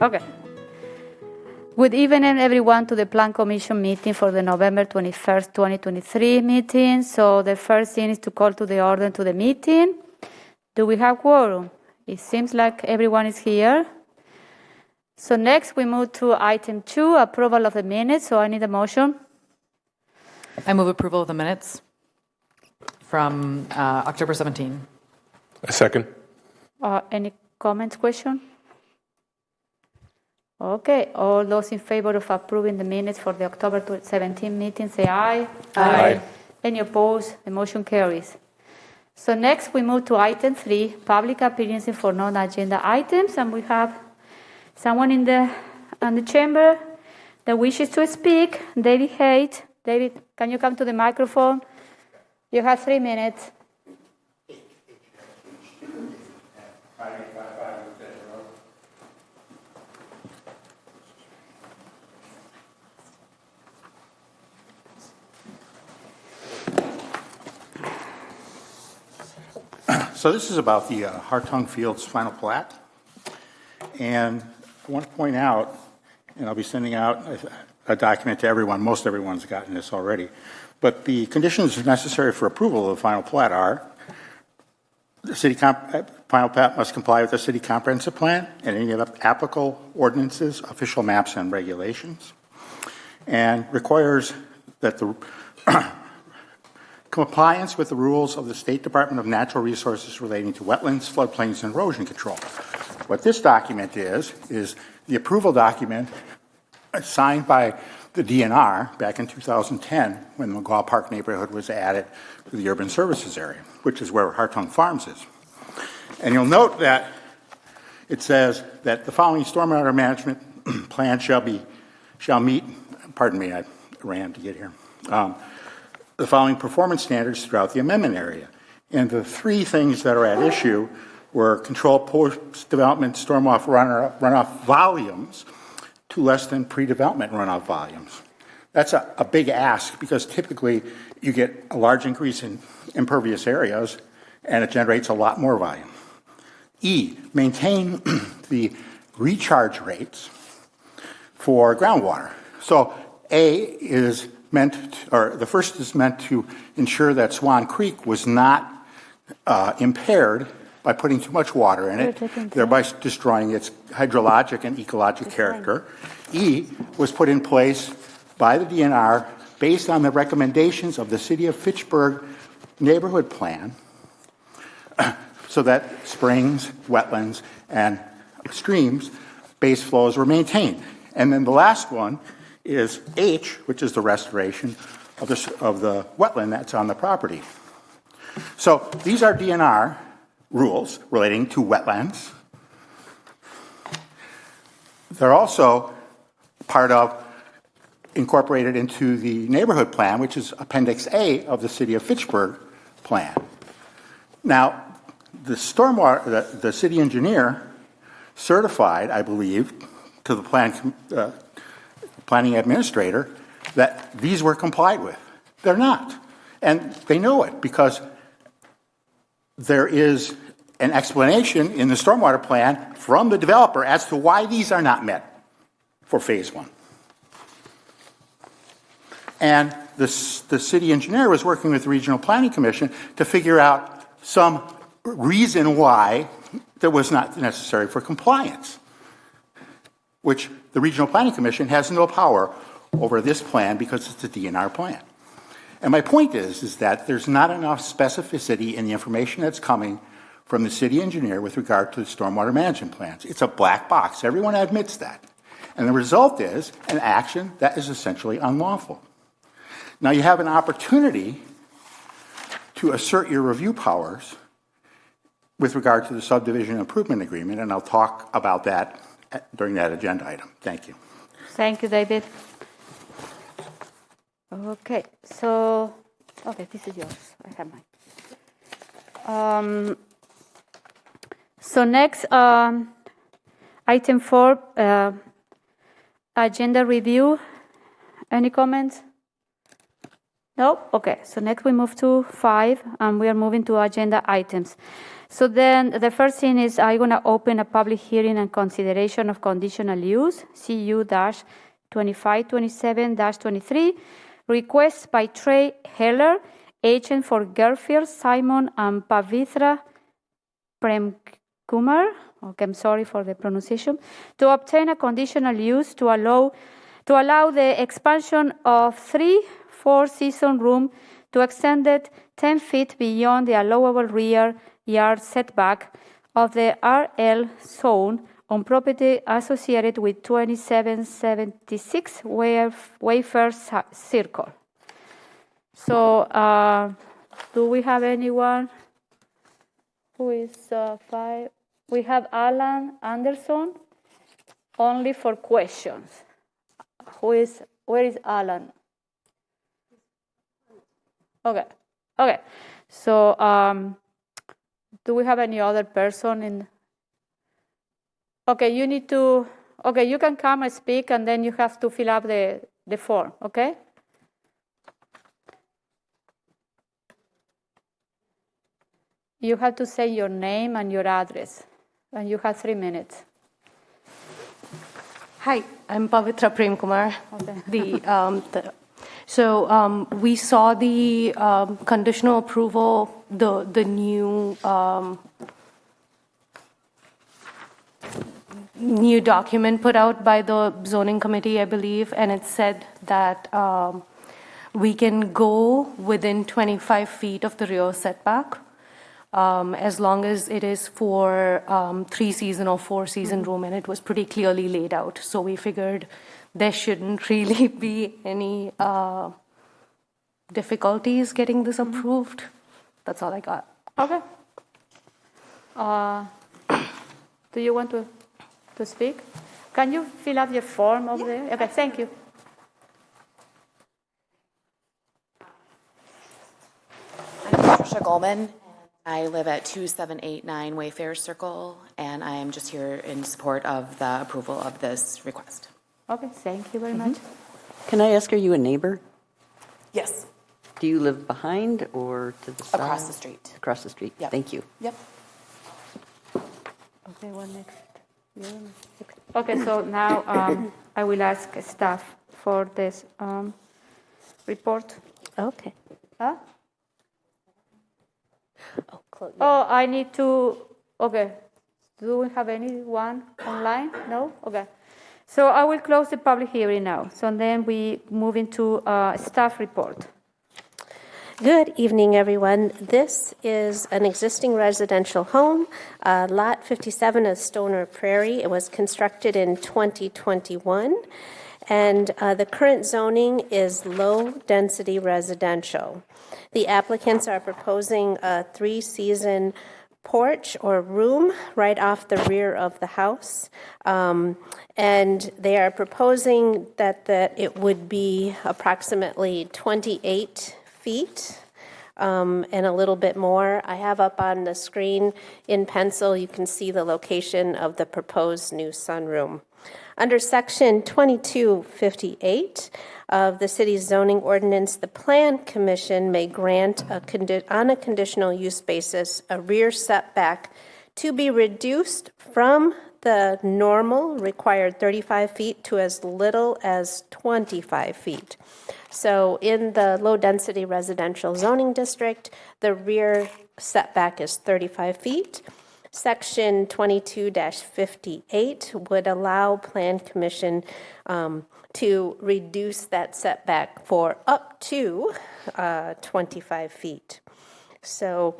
Okay. Good evening, everyone, to the Plan Commission meeting for the November 21st, 2023 meeting. So the first thing is to call to the order to the meeting. Do we have quorum? It seems like everyone is here. So next we move to item 2, approval of the minutes. So I need a motion. I move approval of the minutes from October 17. A second. Any comments, question? Okay, all those in favor of approving the minutes for the October 17 meeting, say aye. Aye. Any opposed? The motion carries. So next we move to item 3, public appearances for non-agenda items, and we have someone in the chamber that wishes to speak. David Haight. David, can you come to the microphone? You have 3 minutes. So this is about the Hartung Fields final plat. And I want to point out, and I'll be sending out a document to everyone. Most everyone's gotten this already. But the conditions necessary for approval of the final plat are the final plat must comply with the city comprehensive plan and any of the applicable ordinances, official maps, and regulations, and requires that the compliance with the rules of the State Department of Natural Resources relating to wetlands, floodplains, and erosion control. What this document is the approval document signed by the DNR back in 2010 when the McGaw Park neighborhood was added to the urban services area, which is where Hartung Farms is. And you'll note that it says that the following stormwater management plan shall meet, pardon me, I ran to get here, the following performance standards throughout the amendment area. And the 3 things that are at issue were control post-development stormwater runoff volumes to less than pre-development runoff volumes. That's a big ask because typically you get a large increase in impervious areas and it generates a lot more volume. E, maintain the recharge rates for groundwater. So A is the first is meant to ensure that Swan Creek was not impaired by putting too much water in it, thereby destroying its hydrologic and ecologic character. E was put in place by the DNR based on the recommendations of the City of Fitchburg neighborhood plan so that springs, wetlands, and streams base flows were maintained. And then the last one is H, which is the restoration of the wetland that's on the property. So these are DNR rules relating to wetlands. They're also incorporated into the neighborhood plan, which is Appendix A of the City of Fitchburg plan. Now, the city engineer certified, I believe, to the planning administrator that these were complied with. They're not. And they know it because there is an explanation in the stormwater plan from the developer as to why these are not met for phase 1. And the city engineer was working with the Regional Planning Commission to figure out some reason why that was not necessary for compliance, which the Regional Planning Commission has no power over this plan because it's a DNR plan. And my point is that there's not enough specificity in the information that's coming from the city engineer with regard to the stormwater management plans. It's a black box. Everyone admits that. And the result is an action that is essentially unlawful. Now you have an opportunity to assert your review powers with regard to the subdivision improvement agreement, and I'll talk about that during that agenda item. Thank you. Thank you, David. Okay, so, this is yours. I have mine. So next, item 4, agenda review. Any comments? No? Okay, so next we move to 5, and we are moving to agenda items. So then the first thing is I'm going to open a public hearing and consideration of conditional use, CU-2527-23, request by Trey Heller, agent for Garfield, Simon, and Pavitra Premkumar, okay, I'm sorry for the pronunciation, to obtain a conditional use to allow the expansion of 3 four-season room to extend it 10 feet beyond the allowable rear yard setback of the RL zone on property associated with 2776 Wayfair Circle. So, do we have anyone who is 5? We have Alan Anderson, only for questions. Where is Alan? Okay. So, do we have any other person in? Okay, you can come and speak, and then you have to fill up the form, okay? You have to say your name and your address, and you have 3 minutes. Hi, I'm Pavitra Premkumar. Okay. So we saw the conditional approval, the new document put out by the zoning committee, I believe, and it said that we can go within 25 feet of the rear setback as long as it is for 3-season or 4-season room, and it was pretty clearly laid out. So we figured there shouldn't really be any difficulties getting this approved. That's all I got. Okay. Do you want to speak? Can you fill up your form over there? Okay, thank you. I'm Patricia Goldman. I live at 2789 Wayfair Circle, and I am just here in support of the approval of this request. Okay, thank you very much. Can I ask, are you a neighbor? Yes, Do you live behind or to the side? across the street. Across the street. Yep. Thank you. Yep. Okay, what next? Okay, so now I will ask staff for this report. Okay. Huh? Oh, close. Oh, I need to, okay. Do we have anyone online? No? Okay. So I will close the public hearing now. So then we move into staff report. Good evening, everyone. This is an existing residential home, Lot 57 of Stoner Prairie. It was constructed in 2021, and the current zoning is low-density residential. The applicants are proposing a 3-season porch or room right off the rear of the house, and they are proposing that it would be approximately 28 feet and a little bit more. I have up on the screen in pencil, you can see the location of the proposed new sunroom. Under Section 2258 of the city's zoning ordinance, the Plan Commission may grant on a conditional use basis a rear setback to be reduced from the normal required 35 feet to as little as 25 feet. So in the low-density residential zoning district, the rear setback is 35 feet. Section 22-58 would allow Plan Commission to reduce that setback for up to 25 feet. So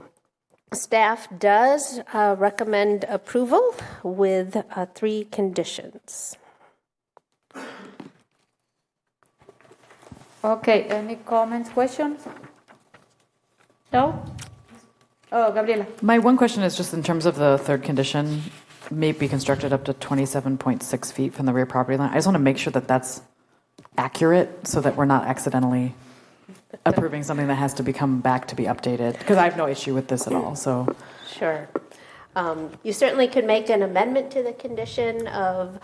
staff does recommend approval with 3 conditions. Okay, any comments, questions? No? Oh, Gabriela. My one question is just in terms of the third condition, may be constructed up to 27.6 feet from the rear property line. I just want to make sure that that's accurate so that we're not accidentally approving something that has to come back to be updated. Because I have no issue with this at all, so. Sure. You certainly could make an amendment to the condition of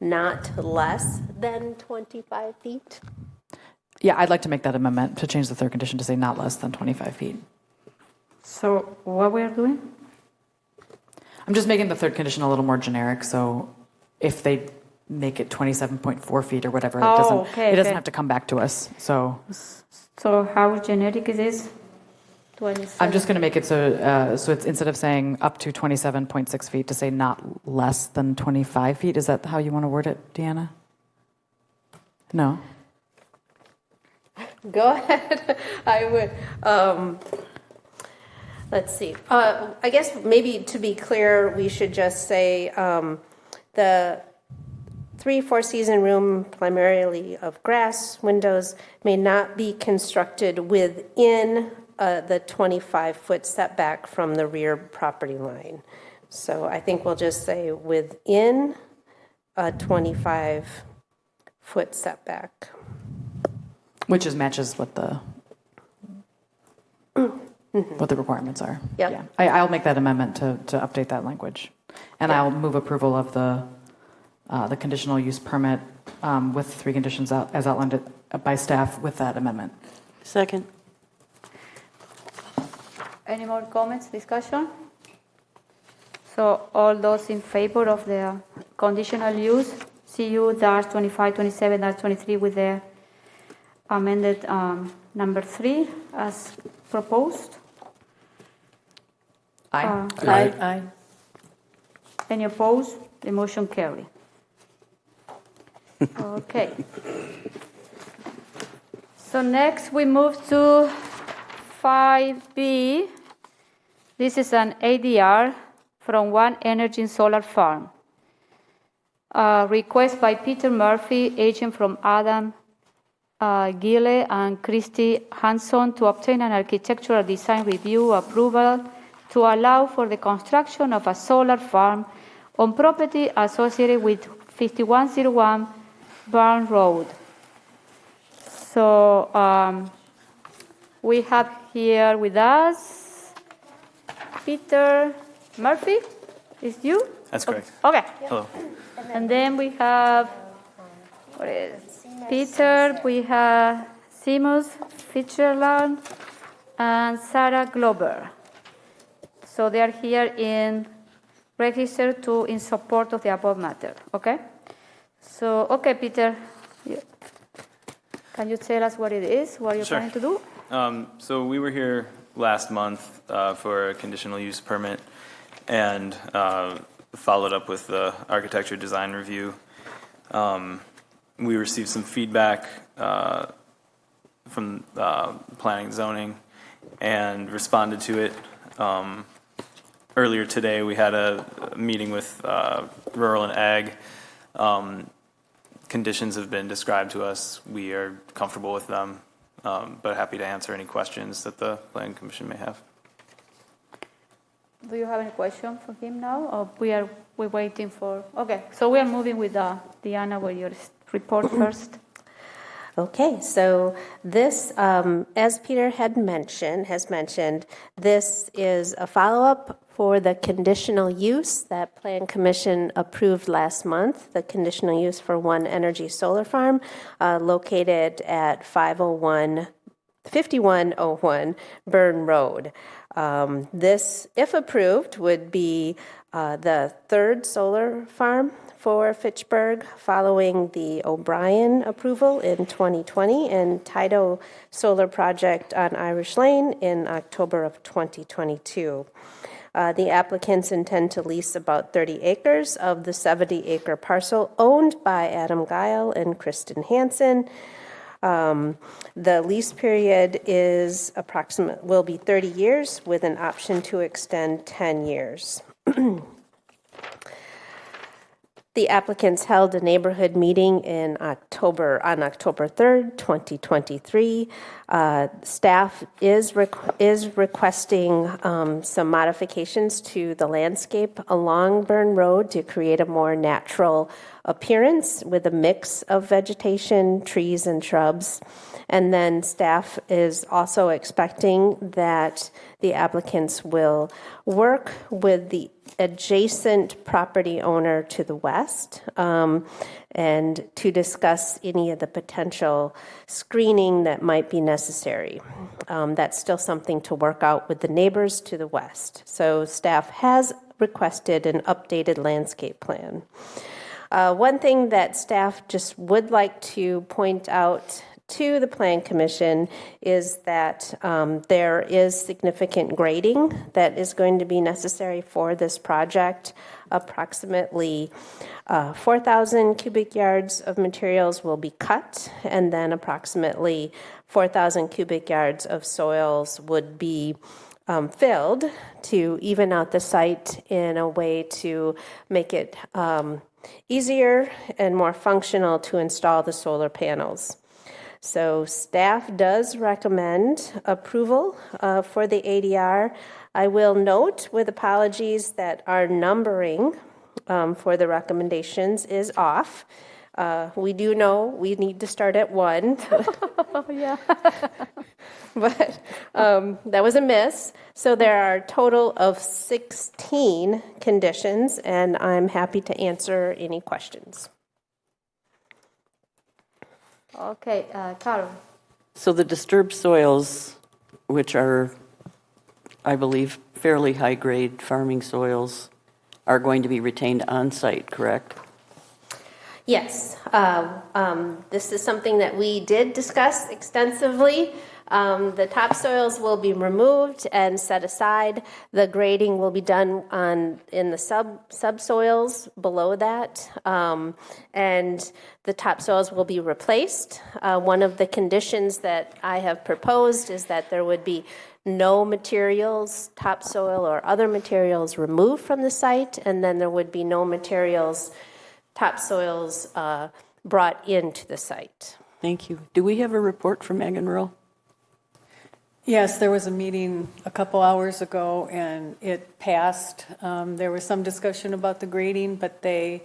not less than 25 feet. Yeah, I'd like to make that amendment to change the third condition to say not less than 25 feet. So what we are doing? I'm just making the third condition a little more generic, so if they make it 27.4 feet or whatever, Oh, it doesn't okay. have to come back to us. So So how generic is this? 27. I'm just going to make it so it's instead of saying up to 27.6 feet to say not less than 25 feet. Is that how you want to word it, Deanna? No. Go ahead. I would. Let's see. I guess maybe to be clear, we should just say the 3-4 season room, primarily of grass windows, may not be constructed within the 25-foot setback from the rear property line. So I think we'll just say within a 25-foot setback. Which matches what the requirements are. Yep. Yeah. I'll make that amendment to update that language. And I'll move approval of the conditional use permit with 3 conditions as outlined by staff with that amendment. Second. Any more comments, discussion? So all those in favor of the conditional use, CU-2527-23 with the amended number 3 as proposed? Aye. Aye. Any opposed? The motion carry. Okay. So next we move to 5B. This is an ADR from One Energy Solar Farm. Request by Peter Murphy, agent from Adam Gille and Christy Hanson to obtain an architectural design review approval to allow for the construction of a solar farm on property associated with 5101 Barn Road. So we have here with us Peter Murphy. Is you? That's correct. Okay. Hello. And then we have Peter, we have Seamus Fitzgerald, and Sarah Glover. So they are here in registered in support of the above matter. Okay? So, okay, Peter, can you tell us what it is, what you're Sure. planning to do? So we were here last month for a conditional use permit and followed up with the architecture design review. We received some feedback from planning and zoning and responded to it. Earlier today, we had a meeting with Rural and Ag. Conditions have been described to us. We are comfortable with them, but happy to answer any questions that the Planning Commission may have. Do you have any question for him now, or we're waiting for? Okay, so we are moving with Diana, with your report first. Okay, so this, as Peter has mentioned, this is a follow-up for the conditional use that Plan Commission approved last month, the conditional use for One Energy Solar Farm located at 5101 Burn Road. This, if approved, would be the third solar farm for Fitchburg following the O'Brien approval in 2020 and Tido Solar Project on Irish Lane in October of 2022. The applicants intend to lease about 30 acres of the 70-acre parcel owned by Adam Guile and Kristen Hansen. The lease period will be 30 years with an option to extend 10 years. The applicants held a neighborhood meeting on October 3rd, 2023. Staff is requesting some modifications to the landscape along Burn Road to create a more natural appearance with a mix of vegetation, trees, and shrubs. And then staff is also expecting that the applicants will work with the adjacent property owner to the west, and to discuss any of the potential screening that might be necessary. That's still something to work out with the neighbors to the west. So staff has requested an updated landscape plan. One thing that staff just would like to point out to the Plan Commission is that there is significant grading that is going to be necessary for this project. Approximately 4,000 cubic yards of materials will be cut, and then approximately 4,000 cubic yards of soils would be filled to even out the site in a way to make it easier and more functional to install the solar panels. So staff does recommend approval for the ADR. I will note with apologies that our numbering for the recommendations is off. We do know we need to start at 1. Yeah. But that was a miss. So there are a total of 16 conditions, and I'm happy to answer any questions. Okay, Carol. So the disturbed soils, which are, I believe, fairly high-grade farming soils, are going to be retained on-site, correct? Yes, this is something that we did discuss extensively. The topsoils will be removed and set aside. The grading will be done in the subsoils below that, and the topsoils will be replaced. One of the conditions that I have proposed is that there would be no materials, topsoil or other materials removed from the site, and then there would be no materials, topsoils brought into the site. Thank you. Do we have a report from Ag and Rural? Yes, there was a meeting a couple hours ago, and it passed. There was some discussion about the grading, but they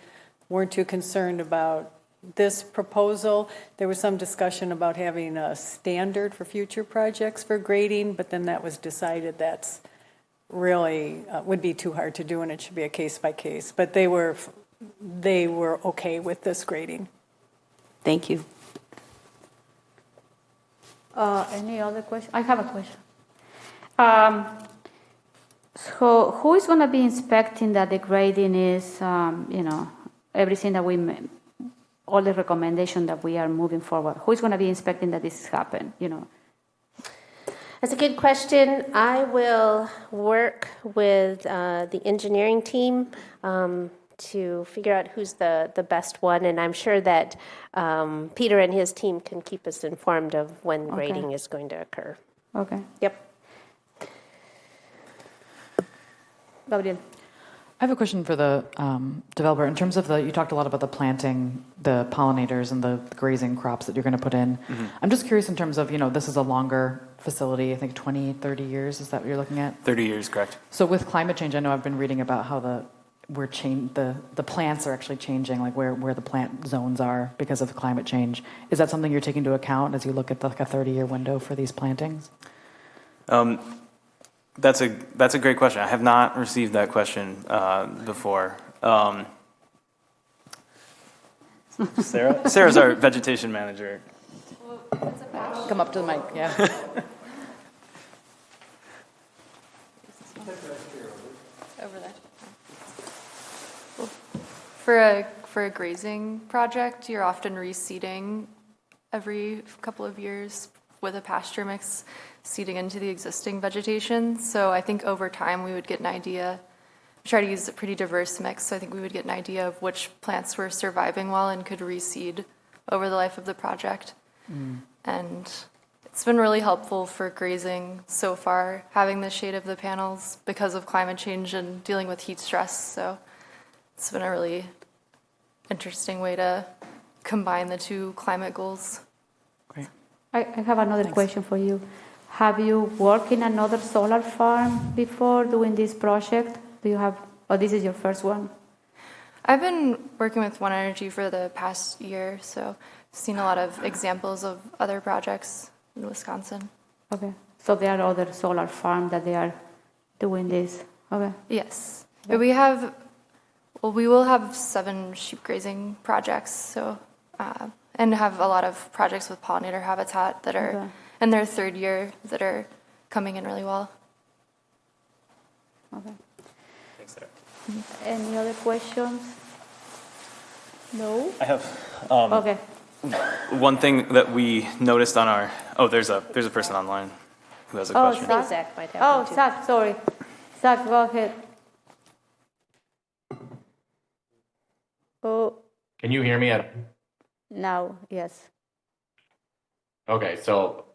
weren't too concerned about this proposal. There was some discussion about having a standard for future projects for grading, but then that was decided that's really would be too hard to do, and it should be a case by case. But they were okay with this grading. Thank you. Any other question? I have a question. So who is going to be inspecting that the grading is, everything that all the recommendation that we are moving forward? Who is going to be inspecting that this happen? That's a good question. I will work with the engineering team to figure out who's the best one, and I'm sure that Peter and his team can keep us informed of when grading is going to occur. Okay. Yep. Gabriel. I have a question for the developer. In terms of you talked a lot about the planting, the pollinators, and the grazing crops that you're going to put in. Mm-hmm. I'm just curious in terms of, this is a longer facility, I think 20, 30 years, is that what you're looking at? 30 years, correct. So with climate change, I know I've been reading about how the plants are actually changing, like where the plant zones are because of the climate change. Is that something you're taking into account as you look at a 30-year window for these plantings? That's a great question. I have not received that question before. Sarah's our vegetation manager. Come up to the mic, yeah. Over there. For a grazing project, you're often reseeding every couple of years with a pasture mix seeding into the existing vegetation. So I think over time we would get an idea. We try to use a pretty diverse mix, so I think we would get an idea of which plants were surviving well and could reseed over the life of the project. And it's been really helpful for grazing so far, having the shade of the panels because of climate change and dealing with heat stress. So it's been a really interesting way to combine the two climate goals. Great. I have another question for you. Have you worked in another solar farm before doing this project? Do you have, or this is your first one? I've been working with One Energy for the past year, so I've seen a lot of examples of other projects in Wisconsin. Okay. So there are other solar farms that they are doing this. Okay. Yes. But we will have 7 sheep grazing projects, so, and have a lot of projects with pollinator habitat that are in their 3rd year that are coming in really well. Okay. Thanks, Sarah. Any other questions? No? I have Okay. one thing that we noticed on our, there's a person online who has a question. I think Zach might have Oh, one too. Zach, sorry. Zach, go ahead. Oh, Can you hear me? now, yes. Okay, so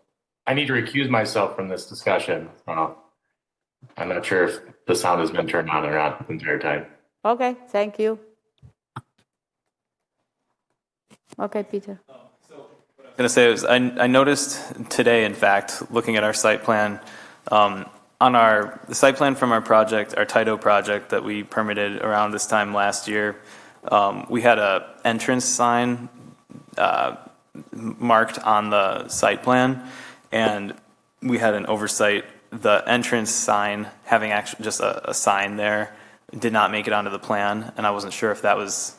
I need to recuse myself from this discussion. I'm not sure if the sound has been turned on or not the entire time. Okay, thank you. Okay, Peter. I was going to say, I noticed today, in fact, looking at our site plan, on the site plan from our project, our Tito project that we permitted around this time last year, we had a entrance sign marked on the site plan, and we had an oversight. The entrance sign, having actually just a sign there, did not make it onto the plan, and I wasn't sure if that was...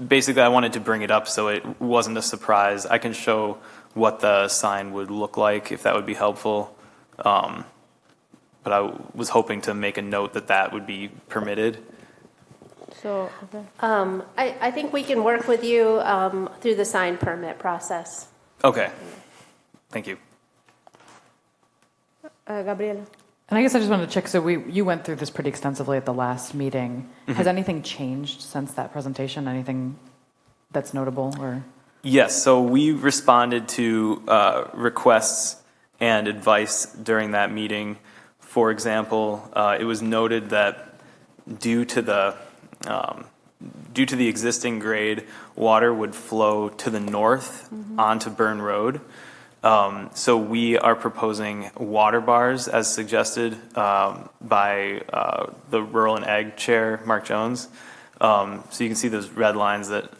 Basically, I wanted to bring it up so it wasn't a surprise. I can show what the sign would look like, if that would be helpful. But I was hoping to make a note that would be permitted. So, okay. I think we can work with you through the sign permit process. Okay. Thank you. Gabriela. And I guess I just wanted to check, so you went through this pretty extensively at the last meeting. Has anything changed since that presentation? Anything that's notable or? Yes, so we responded to requests and advice during that meeting. For example, it was noted that due to the existing grade, water would flow to the north onto Burn Road. So we are proposing water bars as suggested by the Rural and Ag Chair, Mark Jones. So you can see those red lines that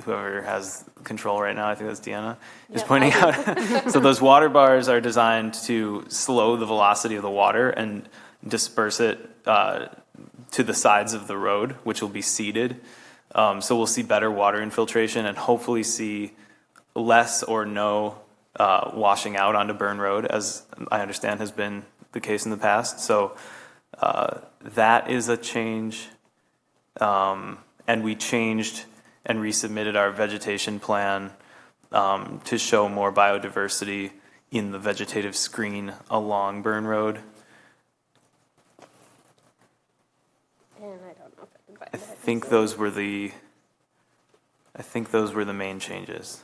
whoever has control right now, I think that's Deanna, is pointing out. So those water bars are designed to slow the velocity of the water and disperse it to the sides of the road, which will be seeded. So we'll see better water infiltration and hopefully see less or no washing out onto Burn Road, as I understand has been the case in the past. So that is a change. And we changed and resubmitted our vegetation plan to show more biodiversity in the vegetative screen along Burn Road. And I don't know if I can find I that. think those were the main changes.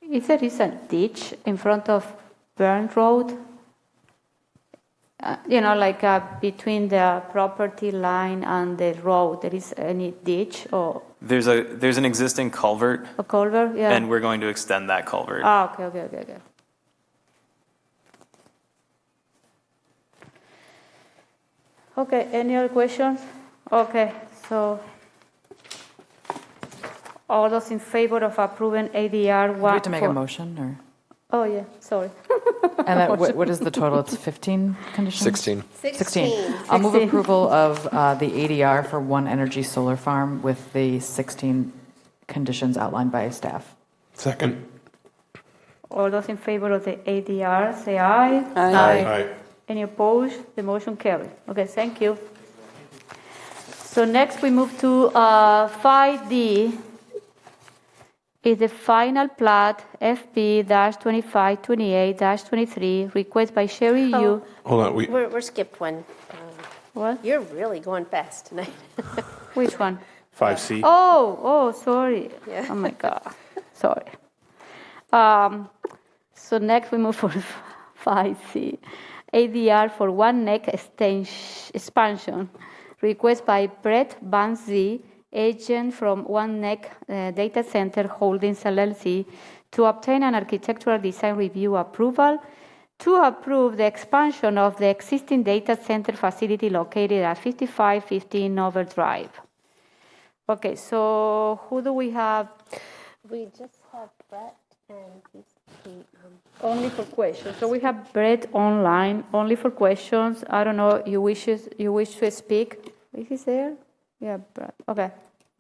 If there is a ditch in front of Burn Road, between the property line and the road, there is any ditch or There's an existing culvert, a culvert? Yeah. and we're going to extend that culvert. Okay. Okay, any other questions? Okay, so all those in favor of approving ADR Do we one? have to make a motion or? Oh, yeah, sorry. And what is the total? It's 15 conditions? 16. 16. I'll move approval of the ADR for One Energy Solar Farm with the 16 conditions outlined by staff. Second. All those in favor of the ADR, say aye. Aye. Any opposed? The motion carried. Okay, thank you. So next we move to 5D. Is the final plat FP-2528-23 request by Sherry Yu. Hold on. We're skipped one. What? You're really going fast tonight. Which one? 5C. Oh, sorry. Yeah. Oh my God. Sorry. So next we move for 5C. ADR for One Neck expansion. Request by Brett Banzi, agent from One Neck Data Center Holdings LLC, to obtain an architectural design review approval to approve the expansion of the existing data center facility located at 5515 Novel Drive. Okay, so who do we have? We just have Brett and he's Only for questions. So we have Brett online, only for questions. I don't know, you wish to speak? Is he there? Yeah, Brett. Okay.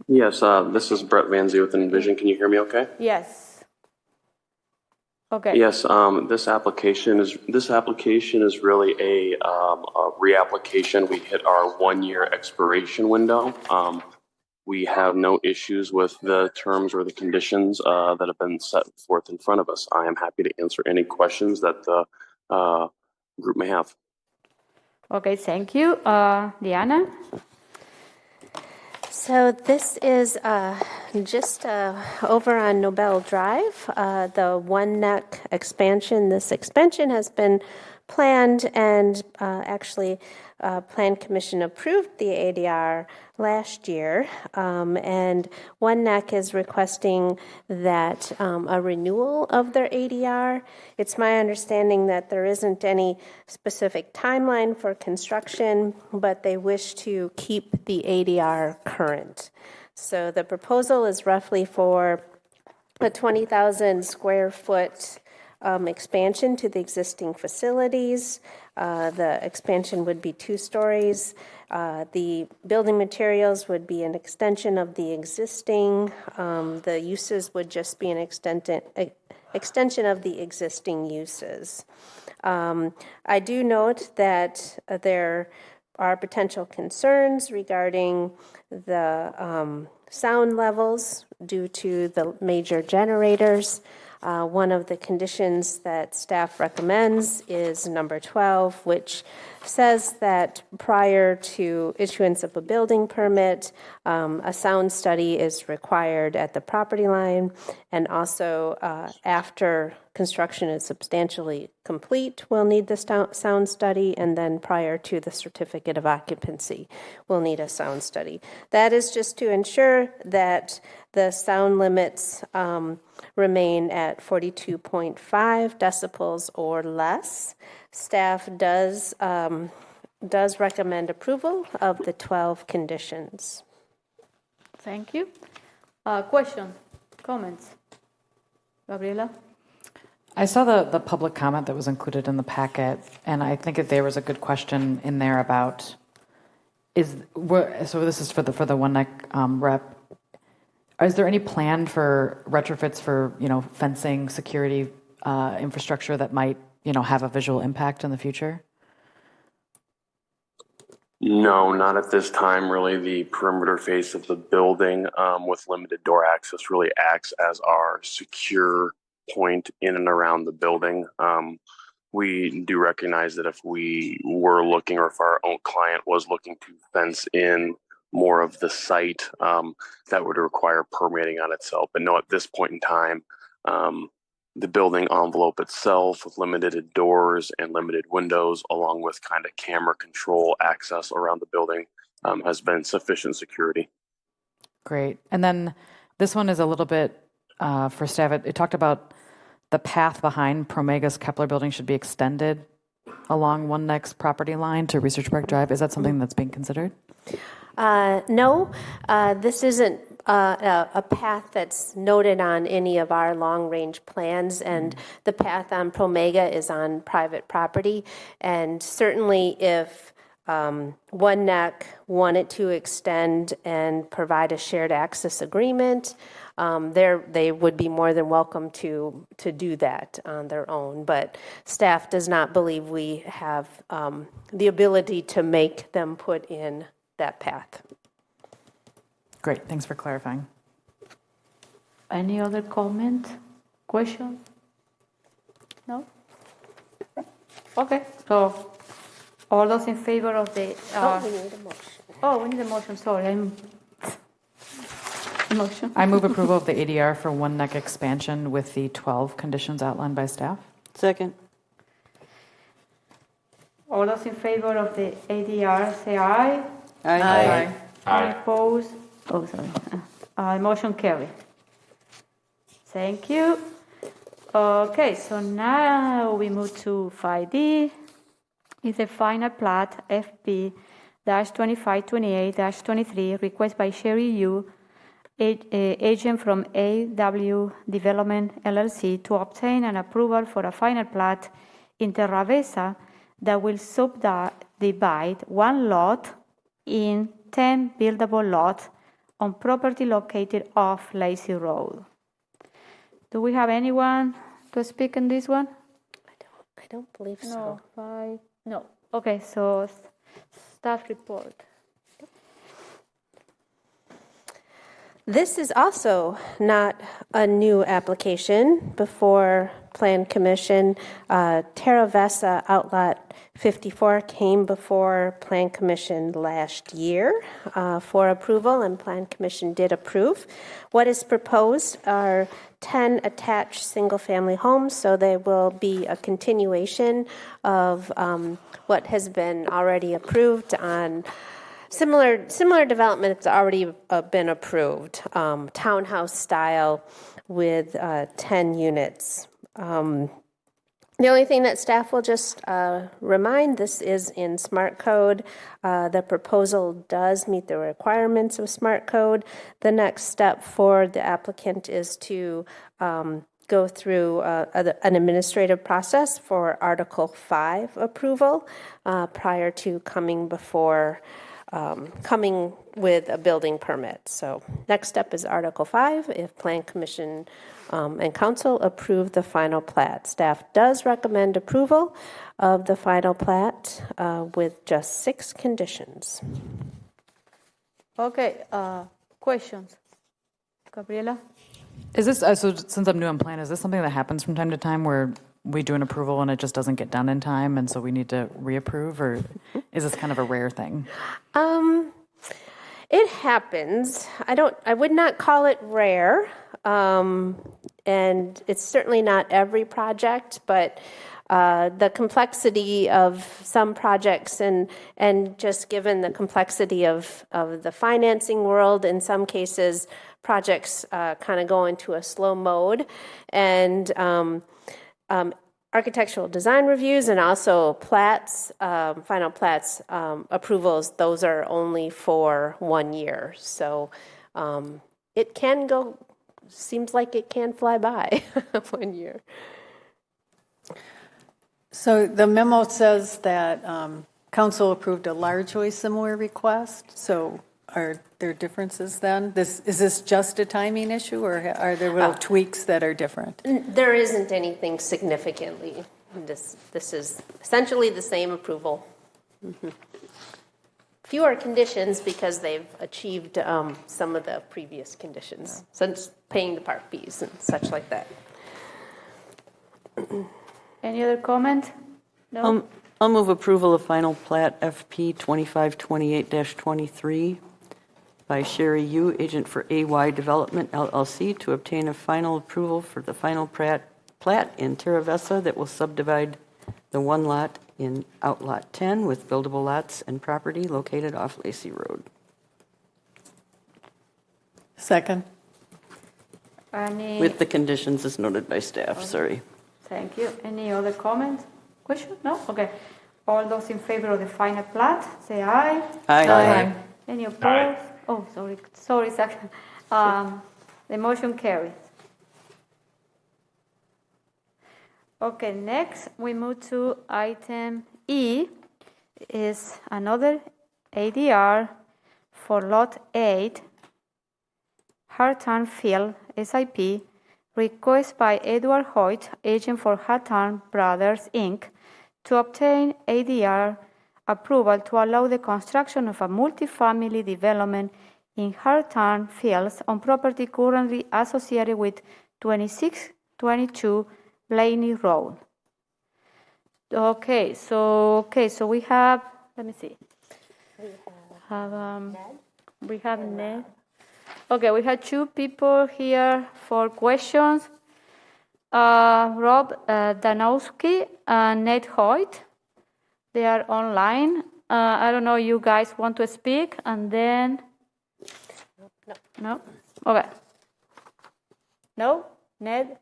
Yes, this is Brett Manzi with Envision. Can you hear me okay? Yes. Okay. Yes, this application is really a reapplication. We hit our 1-year expiration window. We have no issues with the terms or the conditions that have been set forth in front of us. I am happy to answer any questions that the group may have. Okay, thank you. Diana? So this is just over on Nobel Drive, the One Neck expansion. This expansion has been planned and actually Plan Commission approved the ADR last year, and One Neck is requesting that a renewal of their ADR. It's my understanding that there isn't any specific timeline for construction, but they wish to keep the ADR current. So the proposal is roughly for a 20,000 square foot expansion to the existing facilities. The expansion would be 2 stories. The building materials would be an extension of the existing. The uses would just be an extension of the existing uses. I do note that there are potential concerns regarding the sound levels due to the major generators. One of the conditions that staff recommends is number 12, which says that prior to issuance of a building permit, a sound study is required at the property line, and also after construction is substantially complete, we'll need the sound study, and then prior to the certificate of occupancy, we'll need a sound study. That is just to ensure that the sound limits remain at 42.5 decibels or less. Staff does recommend approval of the 12 conditions. Thank you. Question, comments? Gabriela? I saw the public comment that was included in the packet, and I think that there was a good question in there about so this is for the One Neck rep. Is there any plan for retrofits for fencing, security, infrastructure that might have a visual impact in the future? No, not at this time. Really, the perimeter face of the building with limited door access really acts as our secure point in and around the building. We do recognize that if we were looking, or if our own client was looking to fence in more of the site, that would require permitting on itself. But no, at this point in time, the building envelope itself with limited doors and limited windows, along with kind of camera control access around the building, has been sufficient security. Great. And then this one is a little bit for staff. It talked about the path behind Promega's Kepler building should be extended along One Neck's property line to Research Park Drive. Is that something that's being considered? No, this isn't a path that's noted on any of our long-range plans, and the path on Promega is on private property. And certainly if One Neck wanted to extend and provide a shared access agreement, they would be more than welcome to do that on their own. But staff does not believe we have the ability to make them put in that path. Great, thanks for clarifying. Any other comment, question? No? Okay, so all those in favor of the... we need a motion. Oh, we need a motion, sorry. Motion. I move approval of the ADR for One Neck expansion with the 12 conditions outlined by staff. Second. All those in favor of the ADR, say aye. Aye. Aye. Opposed? Oh, sorry. Motion carried. Thank you. Okay, so now we move to 5D. It's a final plat, FP-2528-23, request by Sherry Yu, agent from AW Development LLC to obtain an approval for a final plat in Terra Vesa that will subdivide one lot in 10 buildable lots on property located off Lacey Road. Do we have anyone to speak on this one? I don't believe so. No, 5. No. Okay, so staff report. This is also not a new application before Plan Commission. Terra Vesa Outlot 54 came before Plan Commission last year for approval, and Plan Commission did approve. What is proposed are 10 attached single-family homes, so they will be a continuation of what has been already approved on similar development that's already been approved, townhouse style with 10 units. The only thing that staff will just remind, this is in Smart Code. The proposal does meet the requirements of Smart Code. The next step for the applicant is to go through an administrative process for Article 5 approval prior to coming with a building permit. So next step is Article 5 if Plan Commission and Council approve the final plat. Staff does recommend approval of the final plat with just 6 conditions. Okay, questions? Gabriela? Is this, so since I'm new on plan, is this something that happens from time to time where we do an approval and it just doesn't get done in time and so we need to reapprove, or is this kind of a rare thing? It happens. I would not call it rare. And it's certainly not every project, but the complexity of some projects and just given the complexity of the financing world, in some cases, projects kind of go into a slow mode. And architectural design reviews and also plats, final plats approvals, those are only for 1 year. So it can go, seems like it can fly by 1 year. So the memo says that council approved a largely similar request. So are there differences then? Is this just a timing issue, or are there little tweaks that are different? There isn't anything significantly. This is essentially the same approval. Mm-hmm. Fewer conditions because they've achieved some of the previous conditions, since paying the park fees and such like that. Any other comment? No? I'll move approval of final plat FP 2528-23 by Sherry Yu, agent for AY Development LLC, to obtain a final approval for the final plat in Terra Vesa that will subdivide the one lot in Outlot 10 with buildable lots and property located off Lacey Road. Second. With the conditions as noted by staff, sorry. Thank you. Any other comments? Question? No? Okay. All those in favor of the final plat, say aye. Aye. Any opposed? Aye. Oh, sorry, second. The motion carries. Okay, next we move to item E. Is another ADR for Lot 8, Hartan Field, SIP, request by Edward Hoyt, agent for Hartan Brothers, Inc., to obtain ADR approval to allow the construction of a multifamily development in Hartan Fields on property currently associated with 2622 Blaney Road. Okay, so we have, let me see. We have Ned. Okay, we have 2 people here for questions. Rob Danowski and Ned Hoyt. They are online. I don't know, you guys want to speak and then? No? Okay. No? Ned?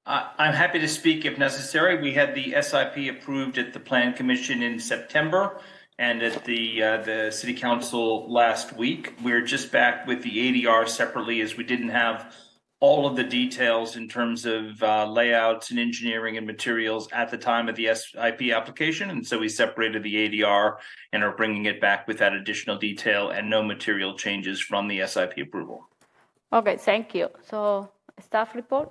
I'm happy to speak if necessary. We had the SIP approved at the Plan Commission in September, and at the city council last week. We're just back with the ADR separately, as we didn't have all of the details in terms of layouts and engineering and materials at the time of the SIP application. And so we separated the ADR and are bringing it back with that additional detail and no material changes from the SIP approval. Okay, thank you. So staff report?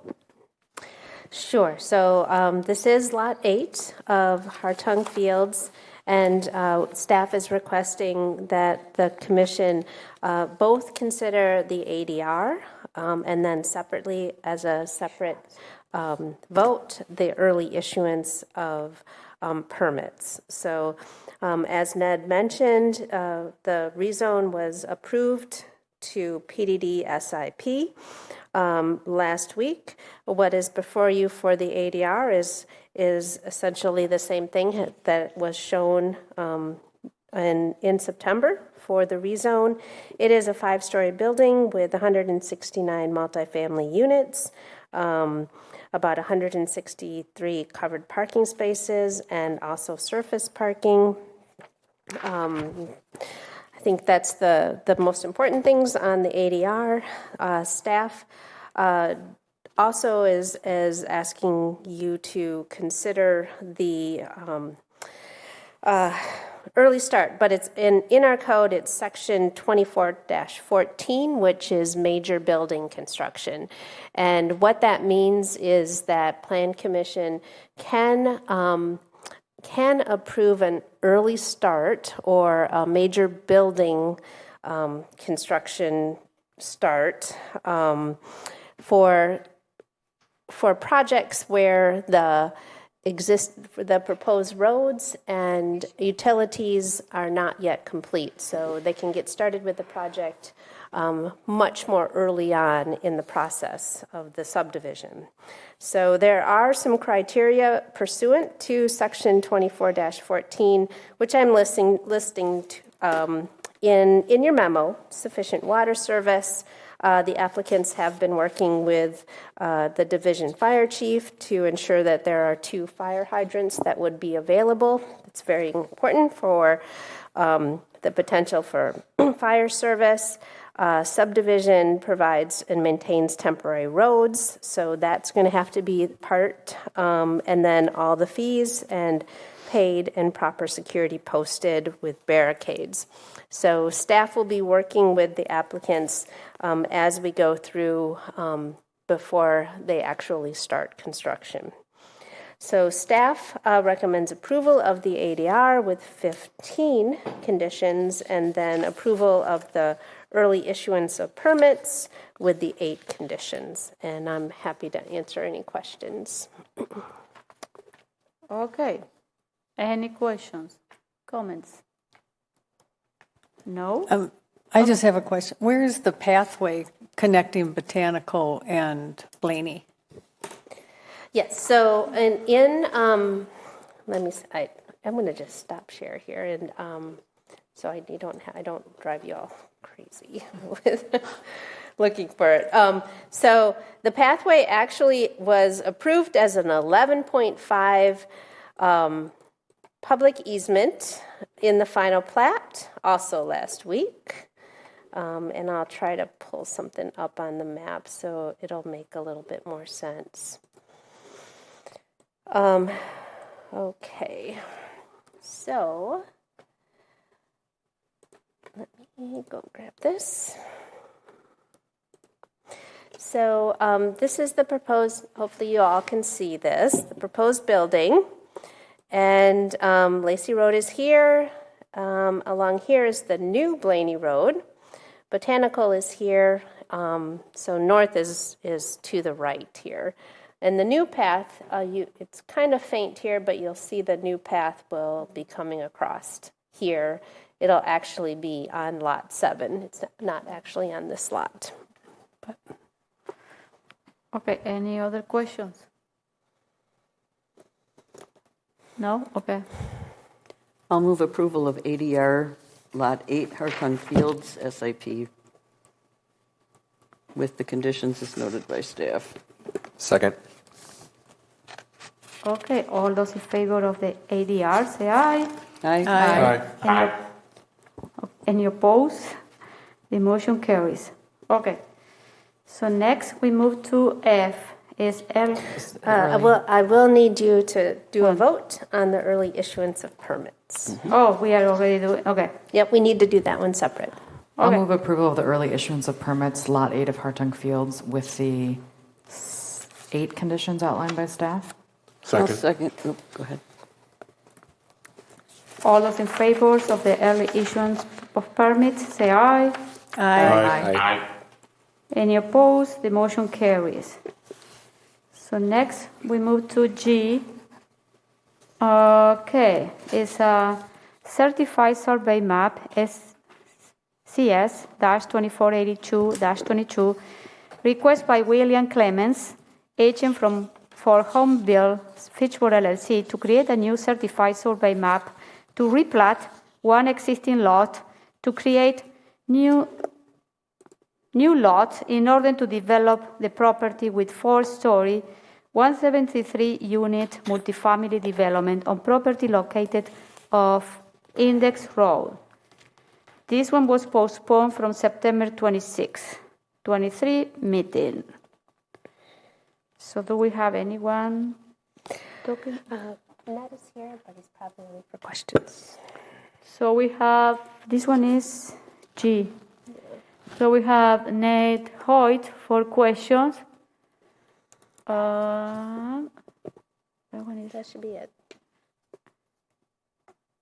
Sure. So this is Lot 8 of Hartung Fields, and staff is requesting that the commission both consider the ADR and then separately, as a separate vote, the early issuance of permits. So as Ned mentioned, the rezone was approved to PDD SIP last week. What is before you for the ADR is essentially the same thing that was shown in September for the rezone. It is a 5-story building with 169 multifamily units, about 163 covered parking spaces, and also surface parking. I think that's the most important things on the ADR. Staff also is asking you to consider the early start, but it's in our code, it's section 24-14, which is major building construction. And what that means is that Plan Commission can approve an early start or a major building construction start for projects where the proposed roads and utilities are not yet complete. So they can get started with the project much more early on in the process of the subdivision. So there are some criteria pursuant to section 24-14, which I'm listing in your memo. Sufficient water service. The applicants have been working with the division fire chief to ensure that there are 2 fire hydrants that would be available. It's very important for the potential for fire service. Subdivision provides and maintains temporary roads, so that's going to have to be part, and then all the fees and paid and proper security posted with barricades. So staff will be working with the applicants as we go through before they actually start construction. So staff recommends approval of the ADR with 15 conditions, and then approval of the early issuance of permits with the 8 conditions. And I'm happy to answer any questions. Okay. Any questions, comments? No? I just have a question. Where is the pathway connecting Botanical and Blaney? Yes, so let me see, I'm going to just stop share here, and so I don't drive you all crazy with looking for it. So the pathway actually was approved as an 11.5 public easement in the final plat, also last week. And I'll try to pull something up on the map so it'll make a little bit more sense. Okay, so let me go grab this. So this is the proposed, hopefully you all can see this, the proposed building. And Lacey Road is here. Along here is the new Blaney Road. Botanical is here. So north is to the right here. And the new path, it's kind of faint here, but you'll see the new path will be coming across here. It'll actually be on lot 7. It's not actually on this lot. But. Okay, any other questions? No? Okay. I'll move approval of ADR Lot 8, Hartung Fields, SIP, with the conditions as noted by staff. Second. Okay, all those in favor of the ADR, say aye. Aye. Aye. Any opposed? The motion carries. Okay. So next we move to F. Is L. I will need you to do a vote on the early issuance of permits. Oh, we are already doing. Okay. Yep, we need to do that one separate. I'll Okay. move approval of the early issuance of permits, Lot 8 of Hartung Fields, with the 8 conditions outlined by staff. I'll Second. second. Oh, go ahead. All those in favor of the early issuance of permits, say aye. Aye. Any opposed? The motion carries. So next we move to G. Okay, it's a certified survey map, CS-2482-22, request by William Clemens, agent for Homebuild Fitchburg LLC, to create a new certified survey map to replat one existing lot to create new lots in order to develop the property with 4-story, 173-unit multifamily development on property located off Index Road. This one was postponed from September 26, 23 meeting. So do we have anyone talking? Ned is here, but he's probably waiting for questions. So we have, this one is G. So we have Nate Hoyt for questions. That should be it.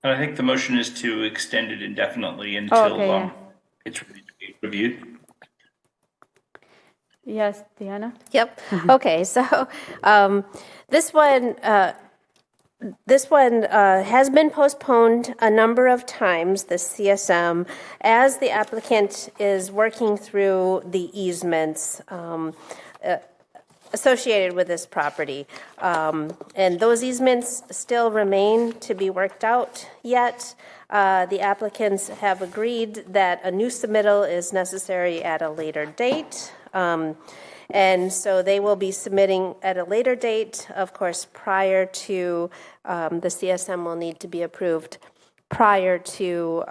And I think the motion is to extend it indefinitely until Okay, yeah. it's ready to be reviewed. Yes, Diana? Yep. Okay, so this one has been postponed a number of times, the CSM, as the applicant is working through the easements associated with this property. And those easements still remain to be worked out yet. The applicants have agreed that a new submittal is necessary at a later date. And so they will be submitting at a later date, of course, prior to the CSM will need to be approved prior to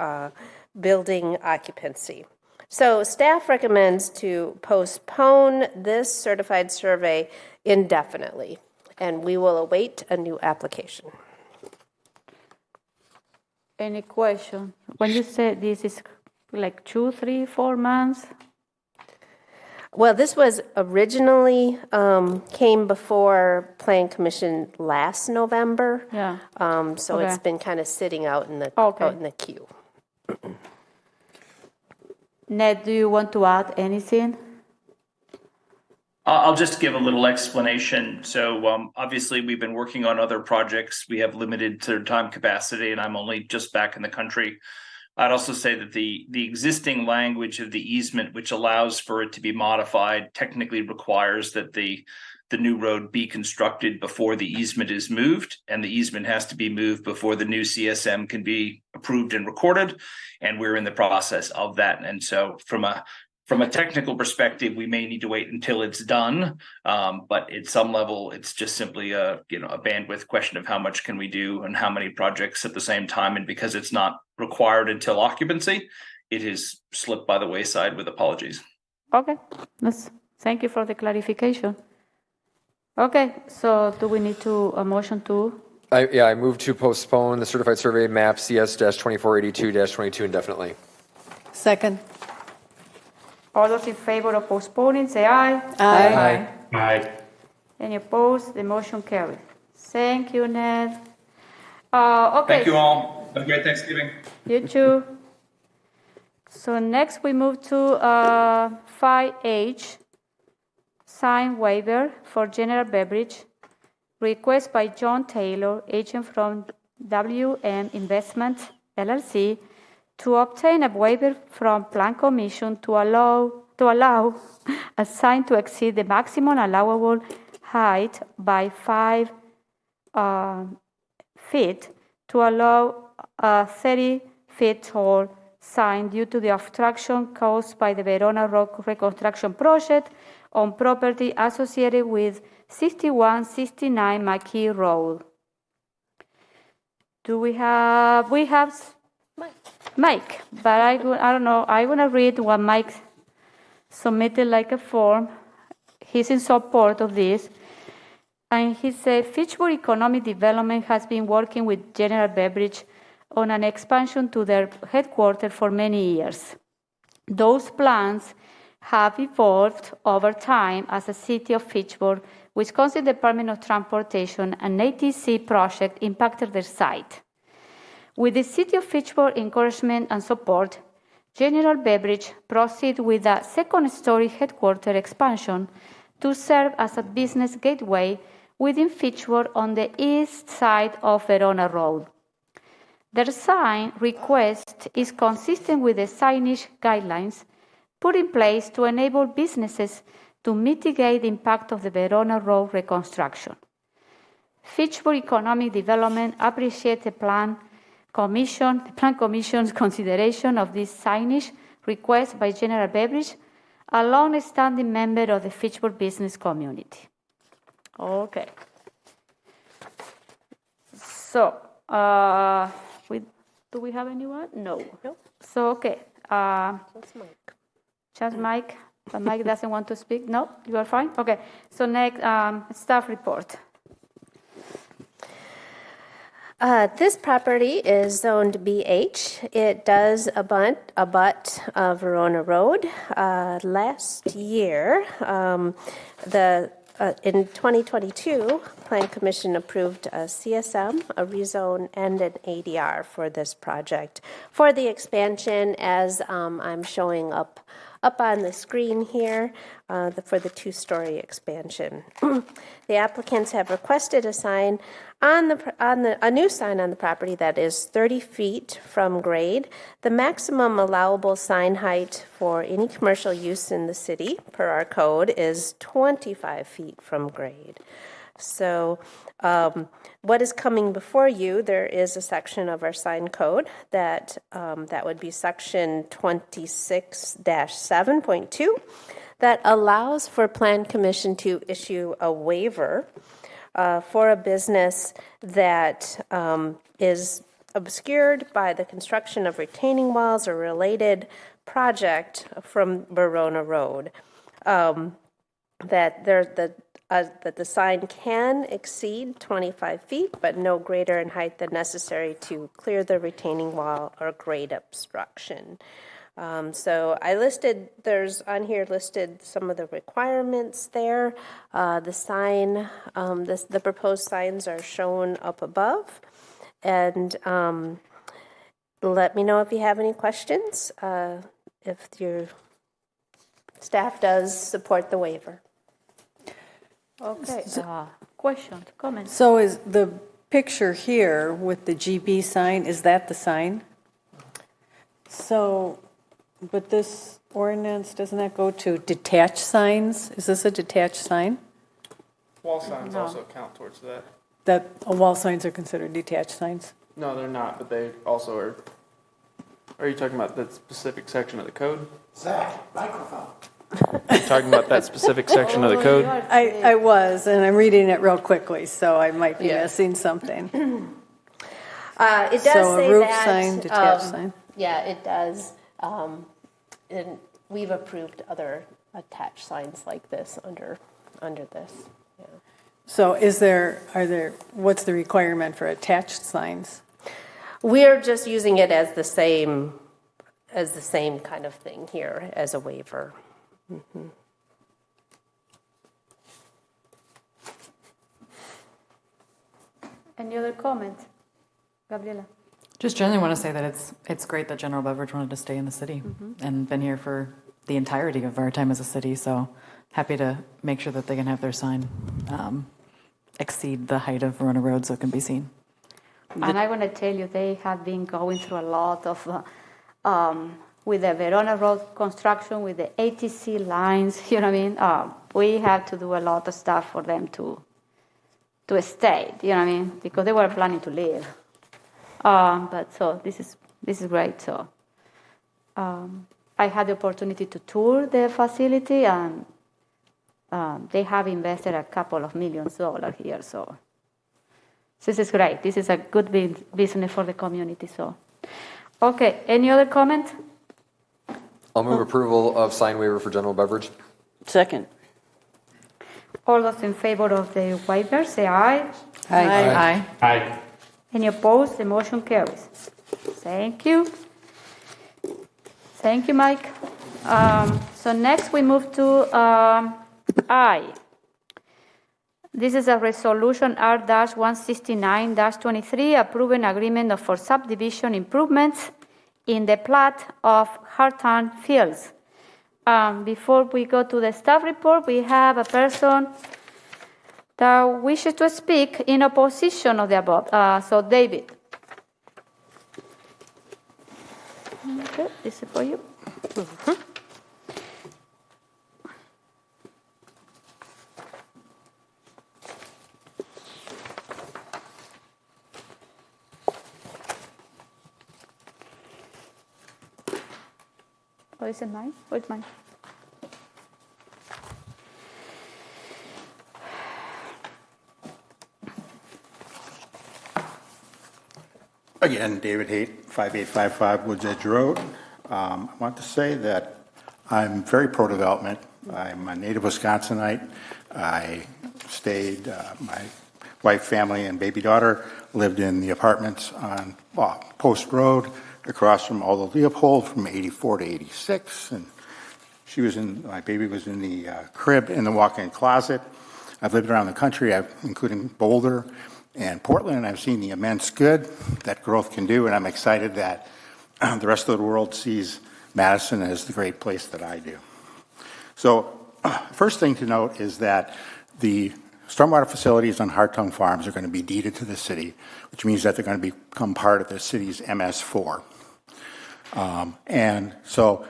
building occupancy. So staff recommends to postpone this certified survey indefinitely, and we will await a new application. Any question? When you say this is like 2, 3, 4 months? Well, this was originally came before Plan Commission last November. Yeah. So it's been kind of sitting out in the queue. Ned, do you want to add anything? I'll just give a little explanation. So obviously we've been working on other projects. We have limited time capacity, and I'm only just back in the country. I'd also say that the existing language of the easement, which allows for it to be modified, technically requires that the new road be constructed before the easement is moved, and the easement has to be moved before the new CSM can be approved and recorded, and we're in the process of that. And so from a technical perspective, we may need to wait until it's done, but at some level, it's just simply a bandwidth question of how much can we do and how many projects at the same time. And because it's not required until occupancy, it has slipped by the wayside, with apologies. Okay, thank you for the clarification. Okay, so do we need a motion to? I move to postpone the certified survey map CS-2482-22 indefinitely. Second. All those in favor of postponing, say aye. Aye. Aye. Any opposed? The motion carries. Thank you, Ned. Okay. Thank you all. Have a great Thanksgiving. You too. So next we move to 5H, sign waiver for General Beverage, request by John Taylor, agent from WM Investment, LLC, to obtain a waiver from Plan Commission to allow a sign to exceed the maximum allowable height by 5 feet to allow a 30-feet tall sign due to the obstruction caused by the Verona Road reconstruction project on property associated with 6169 McKee Road. We have Mike, but I don't know. I'm going to read what Mike submitted like a form. He's in support of this. And he said, Fitchburg Economic Development has been working with General Beverage on an expansion to their headquarters for many years. Those plans have evolved over time as a city of Fitchburg, Wisconsin Department of Transportation, and ATC project impacted their site. With the city of Fitchburg encouragement and support, General Beverage proceeded with a second-story headquarters expansion to serve as a business gateway within Fitchburg on the east side of Verona Road. Their sign request is consistent with the signage guidelines put in place to enable businesses to mitigate the impact of the Verona Road reconstruction. Fitchburg Economic Development appreciates the Plan Commission's consideration of this signage request by General Beverage, a long-standing member of the Fitchburg business community. Okay. So, do we have anyone? No. So, okay. Just Mike. But Mike doesn't want to speak? No? You are fine? Okay. So next, staff report. This property is zoned BH. It does abut Verona Road. Last year, in 2022, Plan Commission approved a CSM, a rezone, and an ADR for this project. For the expansion, as I'm showing up on the screen here, for the two-story expansion. The applicants have requested a sign a new sign on the property that is 30 feet from grade. The maximum allowable sign height for any commercial use in the city, per our code, is 25 feet from grade. So what is coming before you, there is a section of our sign code that would be section 26-7.2 that allows for Plan Commission to issue a waiver for a business that is obscured by the construction of retaining walls or related project from Verona Road. That the sign can exceed 25 feet, but no greater in height than necessary to clear the retaining wall or grade obstruction. So I listed, there's on here listed some of the requirements there. The sign, the proposed signs are shown up above. And let me know if you have any questions, if your staff does support the waiver. Okay, questions, comments? So is the picture here with the GB sign, is that the sign? So, but this ordinance, doesn't that go to detached signs? Is this a detached sign? Wall signs also count towards that. That wall signs are considered detached signs? No, they're not, but they also are. Are you talking about that specific section of the code? Zach, microphone. You're talking about that specific section of the code? I was, and I'm reading it real quickly, so I might be missing something. It does so say a roof that, sign, detached sign. Yeah, it does. And we've approved other attached signs like this under this. Yeah. So what's the requirement for attached signs? We're just using it as the same kind of thing here as a waiver. Mm-hmm. Any other comments? Gabriela? Just generally want to say that it's great that General Beverage wanted to stay in the city and been here for the entirety of our time as a city. So happy to make sure that they can have their sign exceed the height of Verona Road so it can be seen. And I want to tell you, they have been going through a lot of, with the Verona Road construction, with the ATC lines, you know what I mean? We have to do a lot of stuff for them to stay, you know what I mean? Because they were planning to leave. But so this is great. So I had the opportunity to tour the facility, and They have invested a couple of $millions here, so this is great. This is a good business for the community. So, okay, any other comment? I'll move approval of sign waiver for general beverage. Second. All those in favor of the waiver, say aye. Aye. Aye. Any opposed? The motion carries. Thank you. Thank you, Mike. So next we move to I. This is a resolution R-169-23 approving agreement for subdivision improvements in the plat of Hartown Fields. Before we go to the staff report, we have a person that wishes to speak in opposition of the above. So David. Okay, this is for you. Oh, is it mine? Where's mine? Again, David Haight, 5855 Woods Edge Road. I want to say that I'm very pro-development. I'm a native Wisconsinite. I stayed, my wife, family, and baby daughter lived in the apartments on Post Road across from Aldo Leopold from 84 to 86. And my baby was in the crib in the walk-in closet. I've lived around the country, including Boulder and Portland, and I've seen the immense good that growth can do, and I'm excited that the rest of the world sees Madison as the great place that I do. So first thing to note is that the stormwater facilities on Hartung Farms are going to be deeded to the city, which means that they're going to become part of the city's MS4. And so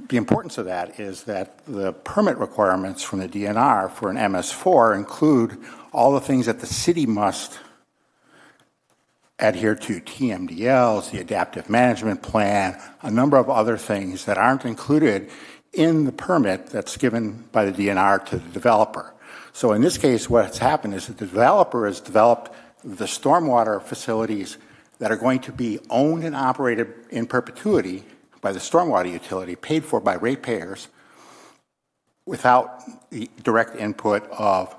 the importance of that is that the permit requirements from the DNR for an MS4 include all the things that the city must adhere to, TMDLs, the adaptive management plan, a number of other things that aren't included in the permit that's given by the DNR to the developer. So in this case, what's happened is that the developer has developed the stormwater facilities that are going to be owned and operated in perpetuity by the stormwater utility, paid for by ratepayers, without the direct input of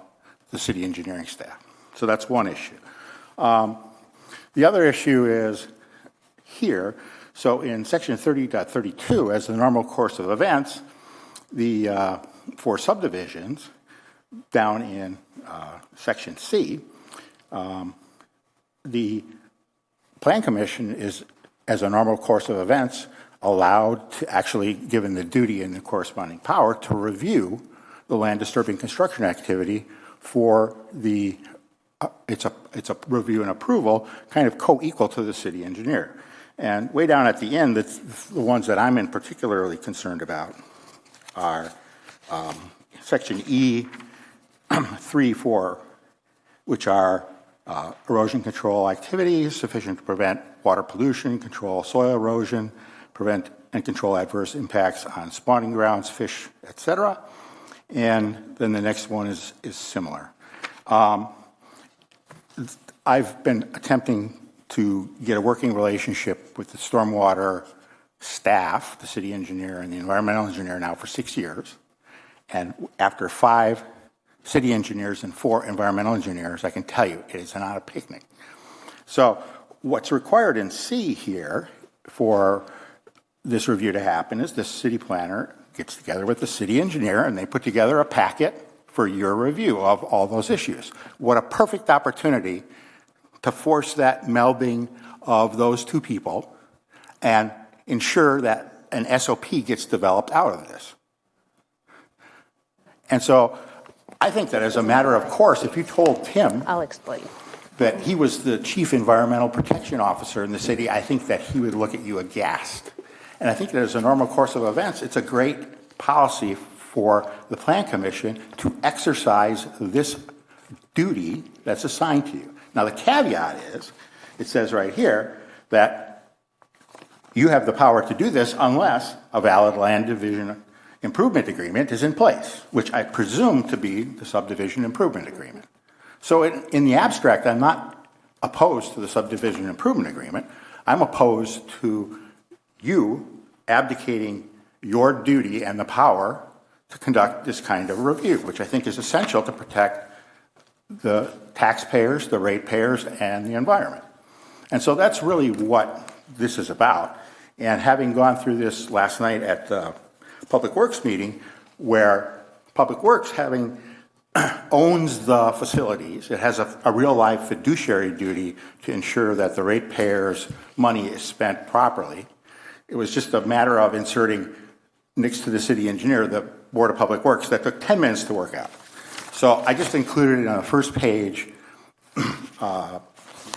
the city engineering staff. So that's one issue. The other issue is here. So in section 30.32, as the normal course of events, for subdivisions down in section C, the Plan Commission is, as a normal course of events, allowed to actually, given the duty and the corresponding power, to review the land disturbing construction activity for the, it's a review and approval, kind of co-equal to the city engineer. And way down at the end, the ones that I'm particularly concerned about are section E 3-4, which are erosion control activities sufficient to prevent water pollution, control soil erosion, prevent and control adverse impacts on spawning grounds, fish, etc. And then the next one is similar. I've been attempting to get a working relationship with the stormwater staff, the city engineer and the environmental engineer now for 6 years. And after 5 city engineers and 4 environmental engineers, I can tell you it is not a picnic. So what's required in C here for this review to happen is the city planner gets together with the city engineer and they put together a packet for your review of all those issues. What a perfect opportunity to force that melding of those 2 people and ensure that an SOP gets developed out of this. And so I think that as a matter of course, if you told Tim I'll explain. that he was the chief environmental protection officer in the city, I think that he would look at you aghast. And I think that as a normal course of events, it's a great policy for the Plan Commission to exercise this duty that's assigned to you. Now the caveat is, it says right here that you have the power to do this unless a valid land division improvement agreement is in place, which I presume to be the subdivision improvement agreement. So in the abstract, I'm not opposed to the subdivision improvement agreement. I'm opposed to you abdicating your duty and the power to conduct this kind of review, which I think is essential to protect the taxpayers, the ratepayers, and the environment. And so that's really what this is about. And having gone through this last night at the Public Works meeting, where Public Works owns the facilities, it has a real life fiduciary duty to ensure that the ratepayers' money is spent properly. It was just a matter of inserting next to the city engineer, the Board of Public Works, that took 10 minutes to work out. So I just included it on the first page,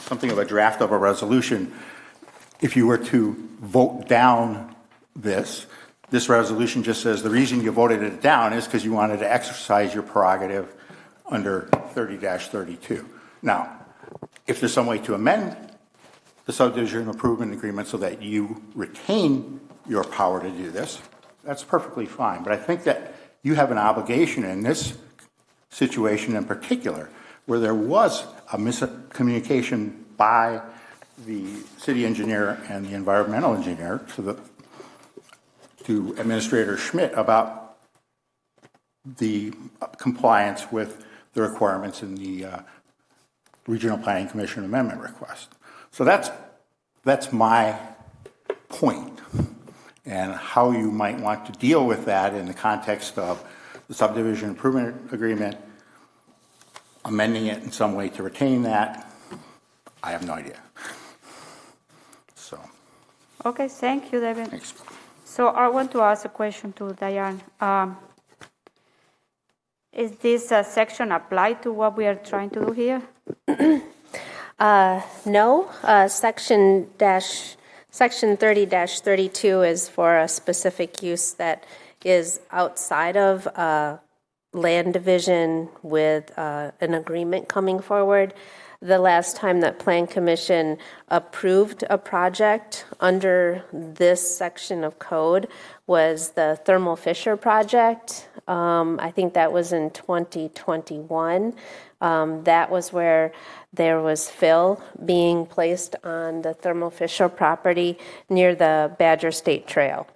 something of a draft of a resolution. If you were to vote down this resolution just says the reason you voted it down is because you wanted to exercise your prerogative under 30-32. Now, if there's some way to amend the subdivision improvement agreement so that you retain your power to do this, that's perfectly fine. But I think that you have an obligation in this situation in particular, where there was a miscommunication by the city engineer and the environmental engineer to Administrator Schmidt about the compliance with the requirements in the Regional Planning Commission amendment request. So that's my point, and how you might want to deal with that in the context of the subdivision improvement agreement, amending it in some way to retain that, I have no idea. So. Okay, thank you, David. Thanks. So I want to ask a question to Diane. Is this section applied to what we are trying to do here? No. Section 30-32 is for a specific use that is outside of land division with an agreement coming forward. The last time that Plan Commission approved a project under this section of code was the Thermal Fisher project. I think that was in 2021. That was where there was fill being placed on the Thermal Fisher property near the Badger State Trail.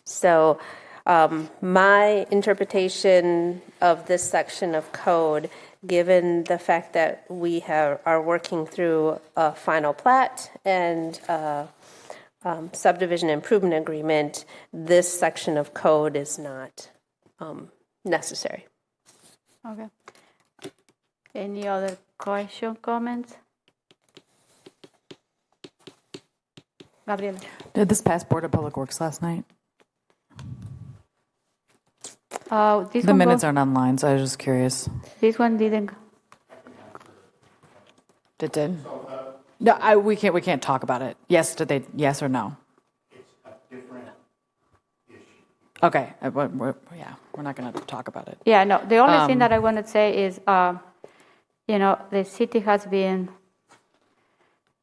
So my interpretation of this section of code, given the fact that we are working through a final plat and subdivision improvement agreement, this section of code is not necessary. Okay. Any other question, comments? Gabriela. Did this pass Board of Public Works last night? The minutes aren't online, so I was just curious. This one didn't. It did? No, we can't talk about it. Yes, did they? Yes or no? It's a different issue. Okay. We're not going to talk about it. Yeah, no. The only thing that I want to say is, the city has been,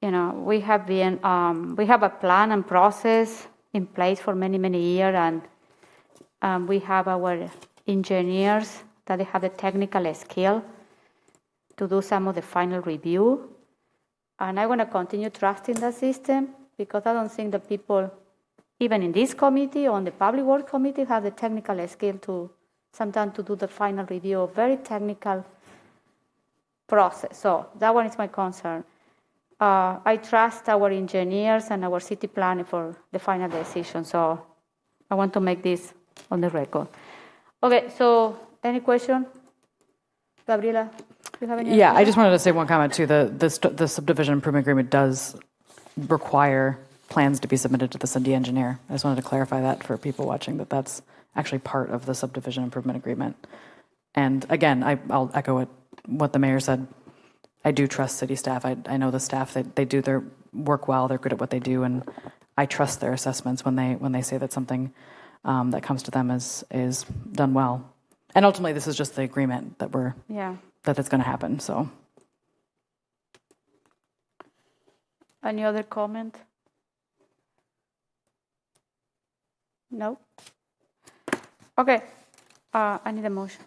we have a plan and process in place for many, many years, and we have our engineers that they have the technical skill to do some of the final review. And I want to continue trusting the system because I don't think the people, even in this committee or on the Public Works Committee, have the technical skill to sometimes to do the final review of very technical process. So that one is my concern. I trust our engineers and our city planning for the final decision. So I want to make this on the record. Okay, so any question? Gabriela, do you have any? Yeah, I just wanted to say one comment too. The subdivision improvement agreement does require plans to be submitted to the city engineer. I just wanted to clarify that for people watching, that that's actually part of the subdivision improvement agreement. And again, I'll echo what the mayor said. I do trust city staff. I know the staff, they do their work well. They're good at what they do, and I trust their assessments when they say that something that comes to them is done well. And ultimately, this is just the agreement that that's going to happen. So, any other comment? No? Okay, I need a motion.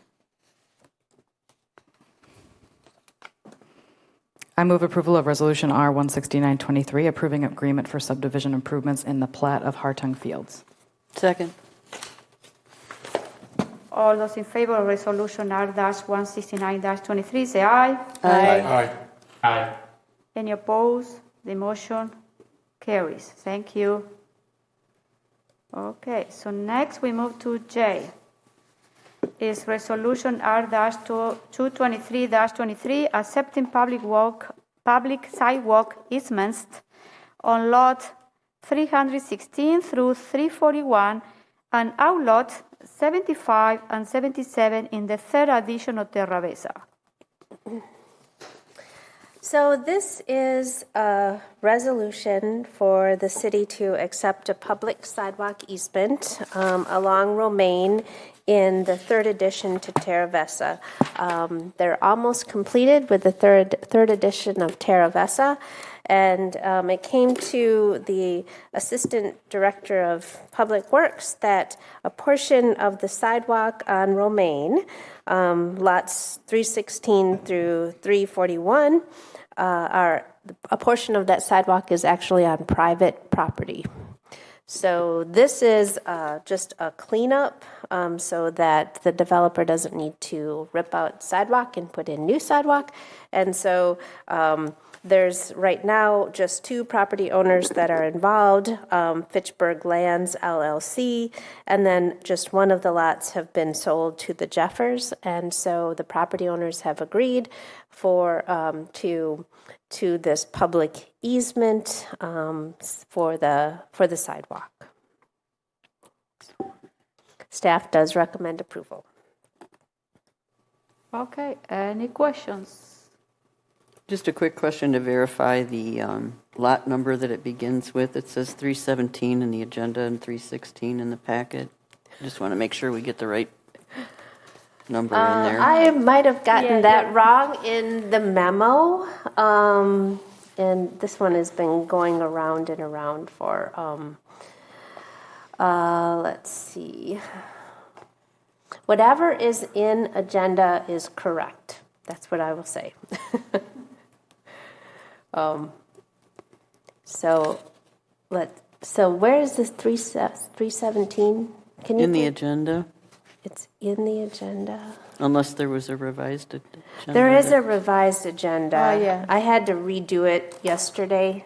I move approval of Resolution R-16923, approving agreement for subdivision improvements in the plat of Hartung Fields. Second. All those in favor of Resolution R-169-23, say aye. Aye. Aye. Any opposed? The motion carries. Thank you. Okay, so next we move to J. Is Resolution R-223-23, accepting public sidewalk easements on lot 316 through 341 and outlot 75 and 77 in the third edition of Terra Besa. So this is a resolution for the city to accept a public sidewalk easement along Romaine in the third addition to Terra Besa. They're almost completed with the third edition of Terra Besa, and it came to the Assistant Director of Public Works that a portion of the sidewalk on Romaine, lots 316 through 341, a portion of that sidewalk is actually on private property. So this is just a cleanup so that the developer doesn't need to rip out sidewalk and put in new sidewalk. And so there's right now just two property owners that are involved, Fitchburg Lands LLC, and then just one of the lots have been sold to the Jeffers. And so the property owners have agreed for to this public easement for the sidewalk. Staff does recommend approval. Okay, any questions? Just a quick question to verify the lot number that it begins with. It says 317 in the agenda and 316 in the packet. Just want to make sure we get the right number in there. I might have gotten that wrong in the memo. And this one has been going around and around for, let's see. Whatever is in agenda is correct. That's what I will say. So where is this 317? Can you in the agenda? It's in the agenda. Unless there was a revised agenda. There is a revised agenda. Oh, yeah. I had to redo it yesterday.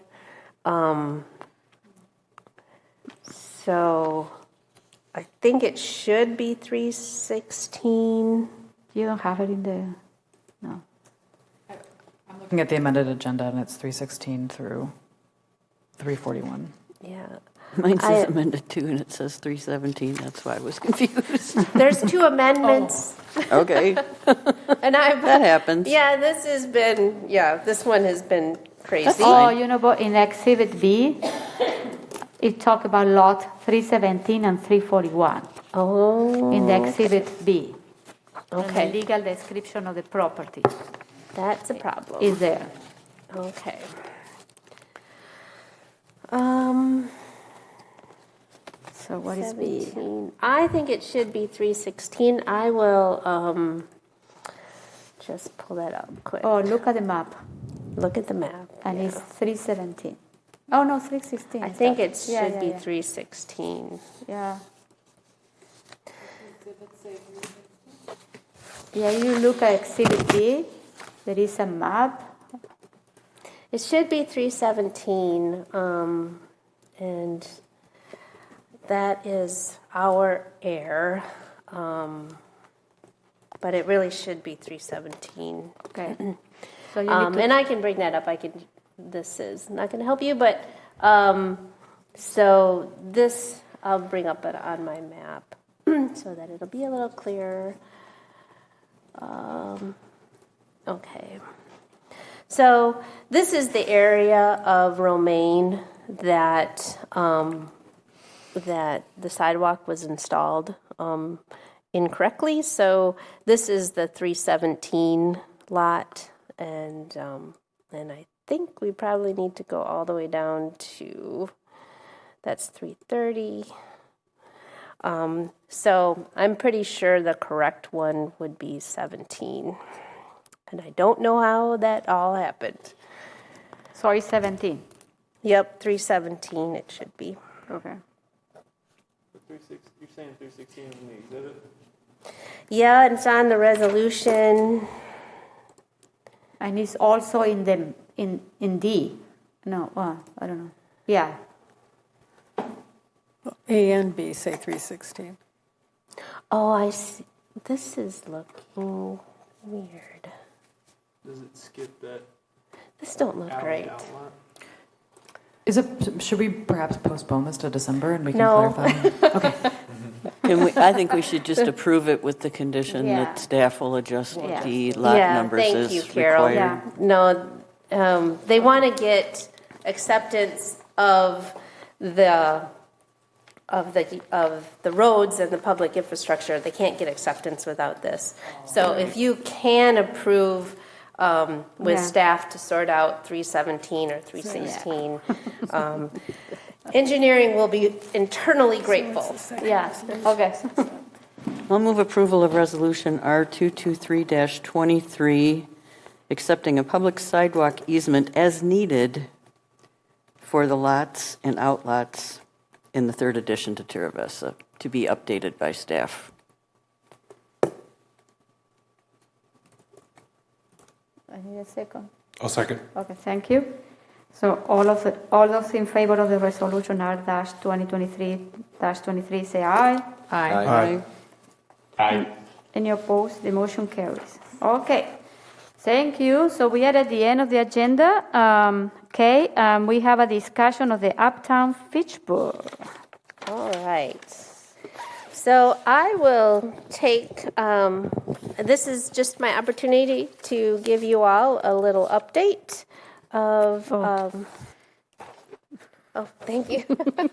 So I think it should be 316. You don't have it in there? No. I'm looking at the amended agenda, and it's 316 through 341. Yeah. Mine says amended too, and it says 317. That's why I was confused. There's two amendments. Okay. And that happens. Yeah, this one has been crazy. Oh, you know, but in Exhibit B, it talks about lot 317 and 341. Oh. In the Exhibit B. Okay. And the legal description of the property. That's a problem. Is there. Okay. So what is B? 17. I think it should be 316. I will just pull that up quick. Oh, look at the map. Look at the map. And it's 317. Oh, no, 316. I think it should be 316. Yeah. Yeah, you look at Exhibit B, there is a map. It should be 317, and that is our error, but it really should be 317. Okay. So you need to... And I can bring that up. This is not going to help you, but so this I'll bring up it on my map so that it'll be a little clearer. Okay. So this is the area of Romaine that that the sidewalk was installed incorrectly. So this is the 317 lot, and I think we probably need to go all the way down to that's 330. So I'm pretty sure the correct one would be 17. And I don't know how that all happened. Sorry, 17. Yep, 317 it should be. Okay. You're saying 316 is in the exhibit? Yeah, it's on the resolution. And it's also in the in D. No, I don't know. Yeah. A and B say 316. Oh, I see. This is looking weird. Does it skip that? This don't look alley right. outline? Should we perhaps postpone this to December and we can No. clarify? Okay. I think we should just approve it with the condition Yeah. that staff will adjust Yeah. the lot Yeah, numbers thank as you, Carol. required. No, they want to get acceptance of the roads and the public infrastructure. They can't get acceptance without this. So if you can approve with Yeah. staff to sort out 317 or 316, engineering will be internally grateful. Yeah. Okay. I'll move approval of resolution R223-23, accepting a public sidewalk easement as needed for the lots and outlots in the third addition to Terra Vista to be updated by staff. I need a second. I'll second. Okay, thank you. So all those in favor of the resolution R-2023-23 say aye. Aye. Aye. Any opposed? The motion carries. Okay. Thank you. So we are at the end of the agenda. We have a discussion of the Uptown Fitchburg. All right. So I will take, this is just my opportunity to give you all a little update of, thank you. I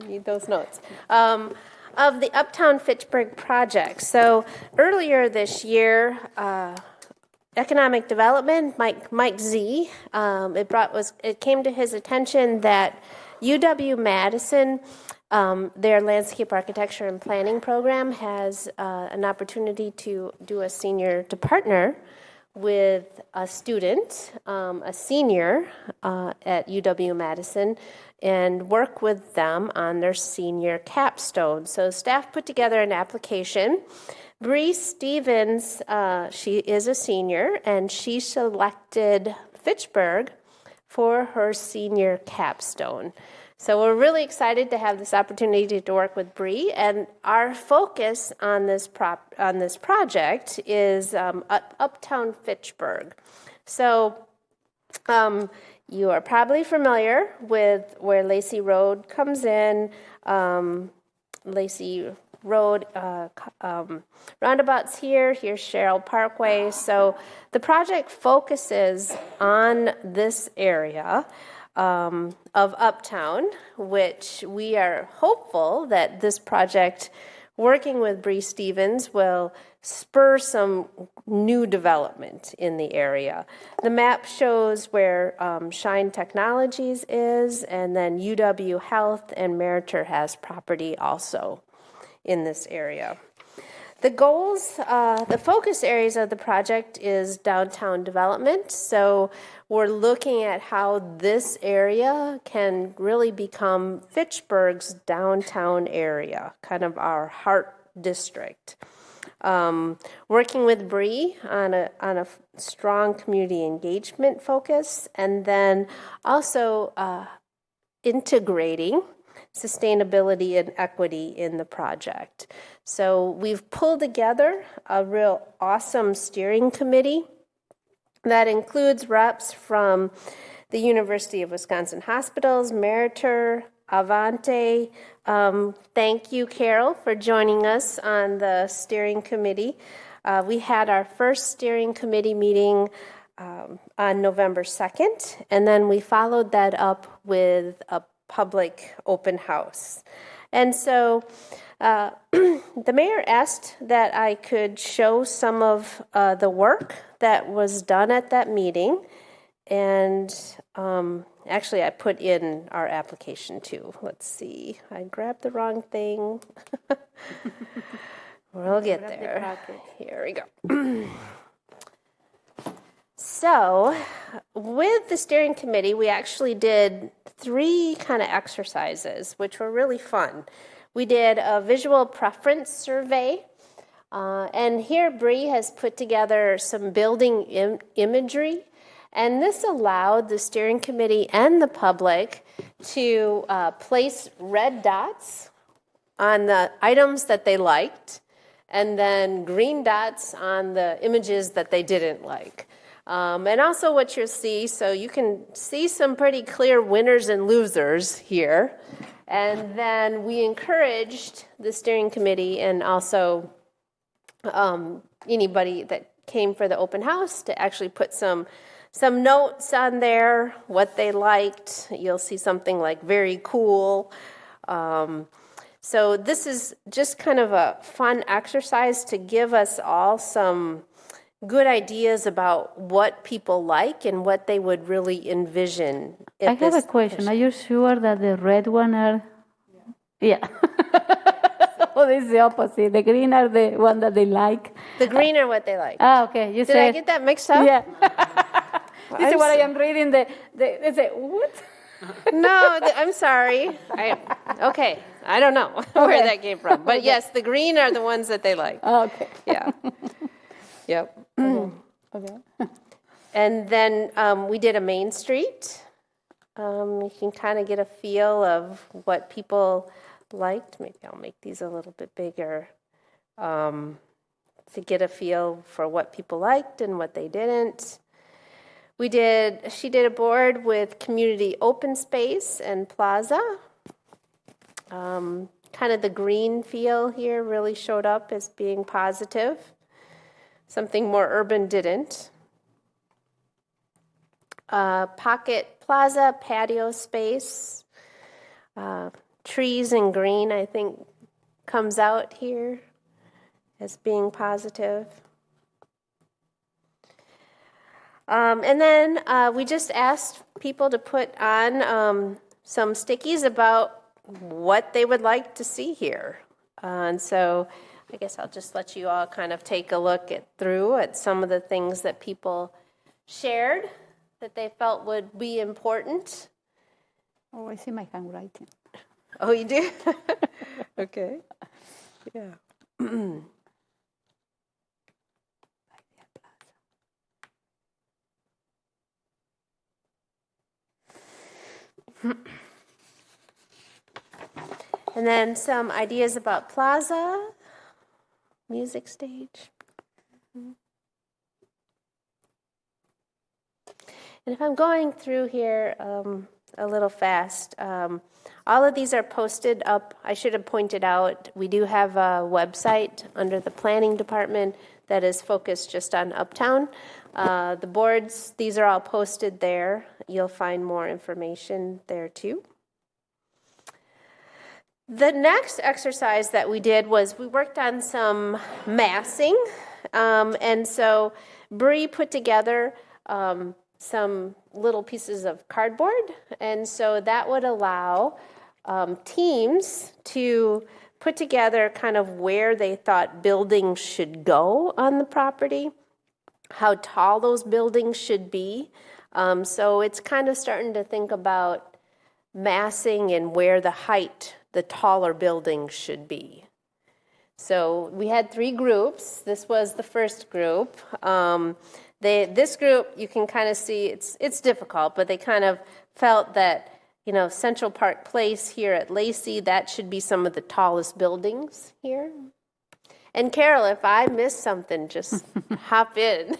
need those notes. Of the Uptown Fitchburg project. So earlier this year, Economic Development, Mike Z, it came to his attention that UW-Madison, their landscape architecture and planning program has an opportunity to partner with a student, a senior at UW-Madison, and work with them on their senior capstone. So staff put together an application. Bree Stevens, she is a senior, and she selected Fitchburg for her senior capstone. So we're really excited to have this opportunity to work with Bree, and our focus on this project is Uptown Fitchburg. So you are probably familiar with where Lacey Road comes in. Lacey Road roundabouts here's Sherrill Parkway. So the project focuses on this area of Uptown, which we are hopeful that this project, working with Bree Stevens, will spur some new development in the area. The map shows where Shine Technologies is, and then UW Health and Meritor has property also in this area. The goals, the focus areas of the project is downtown development. So we're looking at how this area can really become Fitchburg's downtown area, kind of our heart district. Working with Bree on a strong community engagement focus, and then also integrating sustainability and equity in the project. So we've pulled together a real awesome steering committee that includes reps from the University of Wisconsin Hospitals, Meritor, Avante. Thank you, Carol, for joining us on the steering committee. We had our first steering committee meeting on November 2nd, and then we followed that up with a public open house. And so the mayor asked that I could show some of the work that was done at that meeting, And actually, I put in our application too. Let's see. I grabbed the wrong thing. We'll get there. Here we go. So, with the steering committee, we actually did 3 kind of exercises, which were really fun. We did a visual preference survey, and here Bree has put together some building imagery, and this allowed the steering committee and the public to place red dots on the items that they liked, and then green dots on the images that they didn't like. And also what you'll see, so you can see some pretty clear winners and losers here. And then we encouraged the steering committee and also anybody that came for the open house to actually put some notes on there, what they liked. You'll see something like very cool. So this is just kind of a fun exercise to give us all some good ideas about what people like and what they would really envision. I have a question. Are you sure that the red one are? Yeah. Well, it's the opposite. The green are the one that they like. The green are what they like. Ah, okay. You Did I get that mixed up? Yeah. This is what I am reading. They say, what? No, I'm sorry. Okay. I don't know where that came from. But yes, the green are the ones that they like. Okay. Yeah. Yep. Okay. And then we did a Main Street. You can kind of get a feel of what people liked. Maybe I'll make these a little bit bigger to get a feel for what people liked and what they didn't. She did a board with community open space and plaza. Kind of the green feel here really showed up as being positive. Something more urban didn't. Pocket plaza, patio space, trees and green, I think, comes out here as being positive. And then we just asked people to put on some stickies about what they would like to see here. And so I guess I'll just let you all kind of take a look through at some of the things that people shared that they felt would be important. Oh, I see my handwriting. Oh, you do? Okay. Yeah. And then some ideas about plaza, music stage. And if I'm going through here a little fast, all of these are posted up. I should have pointed out, we do have a website under the planning department that is focused just on Uptown. The boards, these are all posted there. You'll find more information there too. The next exercise that we did was we worked on some massing. And so Bree put together some little pieces of cardboard. And so that would allow teams to put together kind of where they thought buildings should go on the property, how tall those buildings should be. So it's kind of starting to think about massing and where the taller buildings should be. So we had 3 groups. This was the first group. This group, you can kind of see, it's difficult, but they kind of felt that, Central Park Place here at Lacey, that should be some of the tallest buildings here. And Carol, if I missed something, just hop in.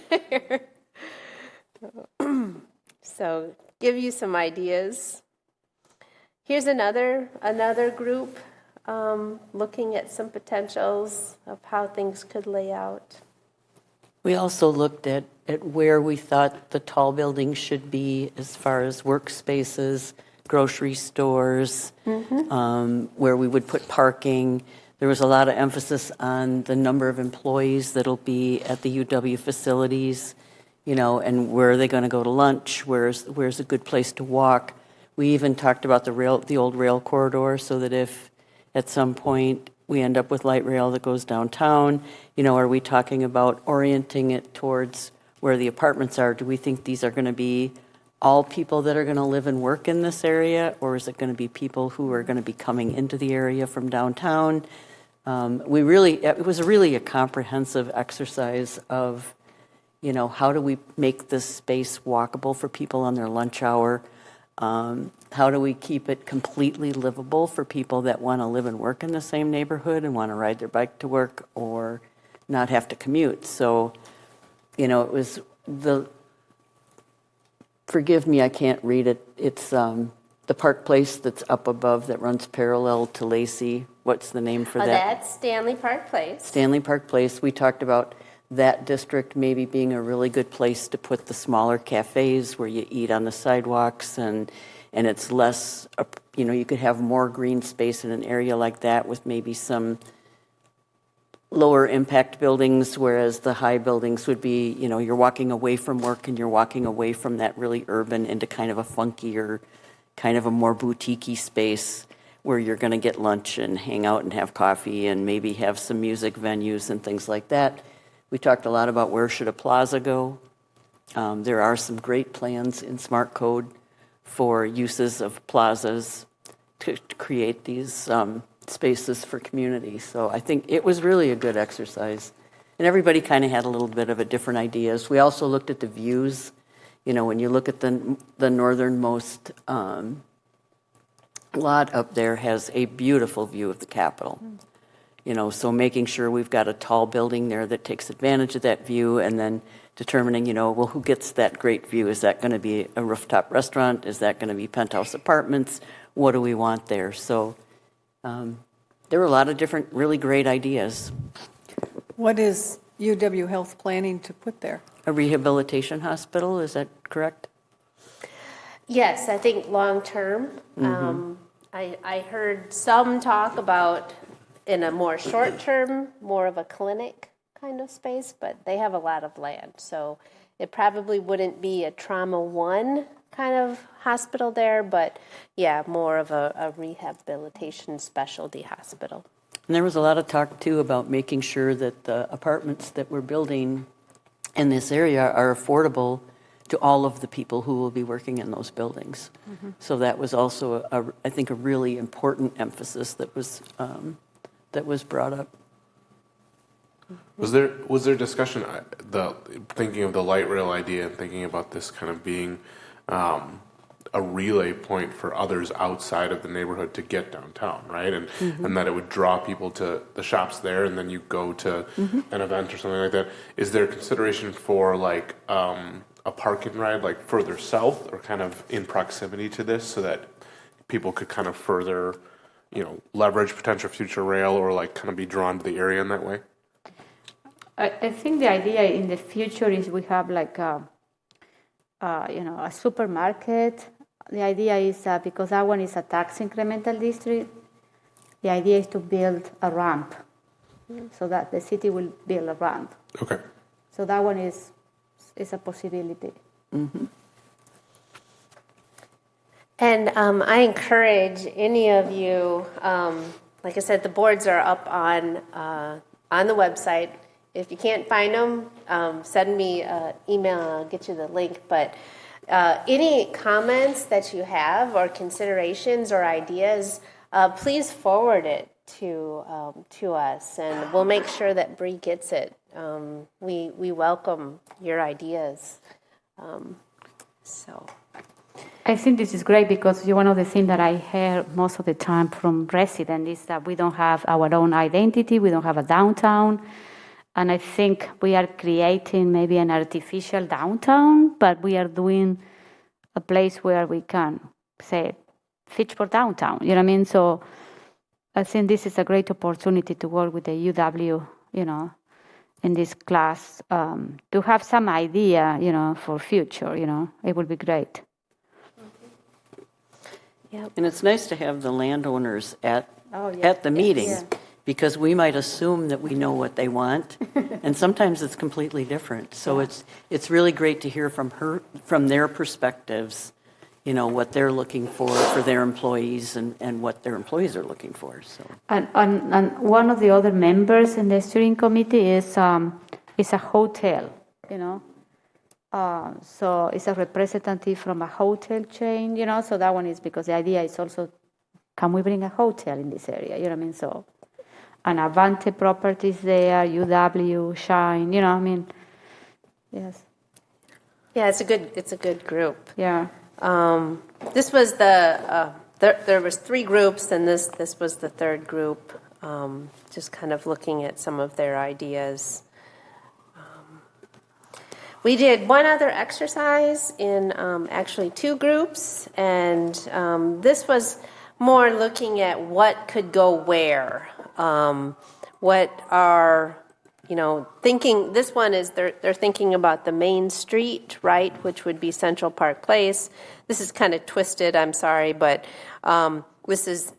So give you some ideas. Here's another group looking at some potentials of how things could lay out. We also looked at where we thought the tall buildings should be as far as workspaces, grocery stores, where we would put parking. There was a lot of emphasis on the number of employees that'll be at the UW facilities and where are they going to go to lunch? Where's a good place to walk? We even talked about the old rail corridor, so that if at some point we end up with light rail that goes downtown, are we talking about orienting it towards where the apartments are? Do we think these are going to be all people that are going to live and work in this area, or is it going to be people who are going to be coming into the area from downtown? It was really a comprehensive exercise of, how do we make this space walkable for people on their lunch hour? How do we keep it completely livable for people that want to live and work in the same neighborhood and want to ride their bike to work or not have to commute? So, it was forgive me, I can't read it. It's the Park Place that's up above that runs parallel to Lacey. What's the name for that? That's Stanley Park Place. Stanley Park Place. We talked about that district maybe being a really good place to put the smaller cafes where you eat on the sidewalks and it's less, you could have more green space in an area like that with maybe some lower impact buildings, whereas the high buildings would be, you're walking away from work and you're walking away from that really urban into kind of a funkier, kind of a more boutique-y space where you're going to get lunch and hang out and have coffee and maybe have some music venues and things like that. We talked a lot about where should a plaza go. There are some great plans in Smart Code for uses of plazas to create these spaces for community. So I think it was really a good exercise. And everybody kind of had a little bit of a different ideas. We also looked at the views. When you look at the northernmost lot up there has a beautiful view of the Capitol. So making sure we've got a tall building there that takes advantage of that view, and then determining, who gets that great view? Is that going to be a rooftop restaurant? Is that going to be penthouse apartments? What do we want there? So there were a lot of different really great ideas. What is UW Health planning to put there? A rehabilitation hospital, is that correct? Yes, I think long-term. I heard some talk about in a more short-term, more of a clinic kind of space, but they have a lot of land. So it probably wouldn't be a trauma one kind of hospital there, but yeah, more of a rehabilitation specialty hospital. And there was a lot of talk, too, about making sure that the apartments that we're building in this area are affordable to all of the people who will be working in those buildings. So that was also, I think, a really important emphasis that was brought up. Was there discussion, thinking of the light rail idea and thinking about this kind of being a relay point for others outside of the neighborhood to get downtown, right? And that it would draw people to the shops there, and then you go to an event or something like that. Is there consideration for like a park and ride like further south or kind of in proximity to this, so that people could kind of further, leverage potential future rail or like kind of be drawn to the area in that way? I think the idea in the future is we have like a supermarket. The idea is because that one is a tax incremental district, the idea is to build a ramp so that the city will build a ramp. Okay. So that one is a possibility. And I encourage any of you, like I said, the boards are up on the website. If you can't find them, send me an email and I'll get you the link. But any comments that you have or considerations or ideas, please forward it to us, and we'll make sure that Bree gets it. We welcome your ideas. So I think this is great because one of the things that I hear most of the time from residents is that we don't have our own identity, we don't have a downtown. And I think we are creating maybe an artificial downtown, but we are doing a place where we can say Fitchburg downtown, you know what I mean? So I think this is a great opportunity to work with the UW, in this class, to have some idea, for future, it would be great. And it's nice to have the landowners at the meeting. because we might assume that we know what they want, and sometimes it's completely different. So it's really great to hear from their perspectives, what they're looking for their employees and what their employees are looking for. So And one of the other members in the steering committee is a hotel, so it's a representative from a hotel chain, so that one is because the idea is also, can we bring a hotel in this area? You know what I mean? So, and Avante Properties there, UW, Shine, yes. Yeah, it's a good group. Yeah. This was there was 3 groups, and this was the 3rd group, just kind of looking at some of their ideas. We did one other exercise in actually 2 groups, and this was more looking at what could go where. What are, thinking, this one is they're thinking about the main street, right, which would be Central Park Place. This is kind of twisted, I'm sorry, but this is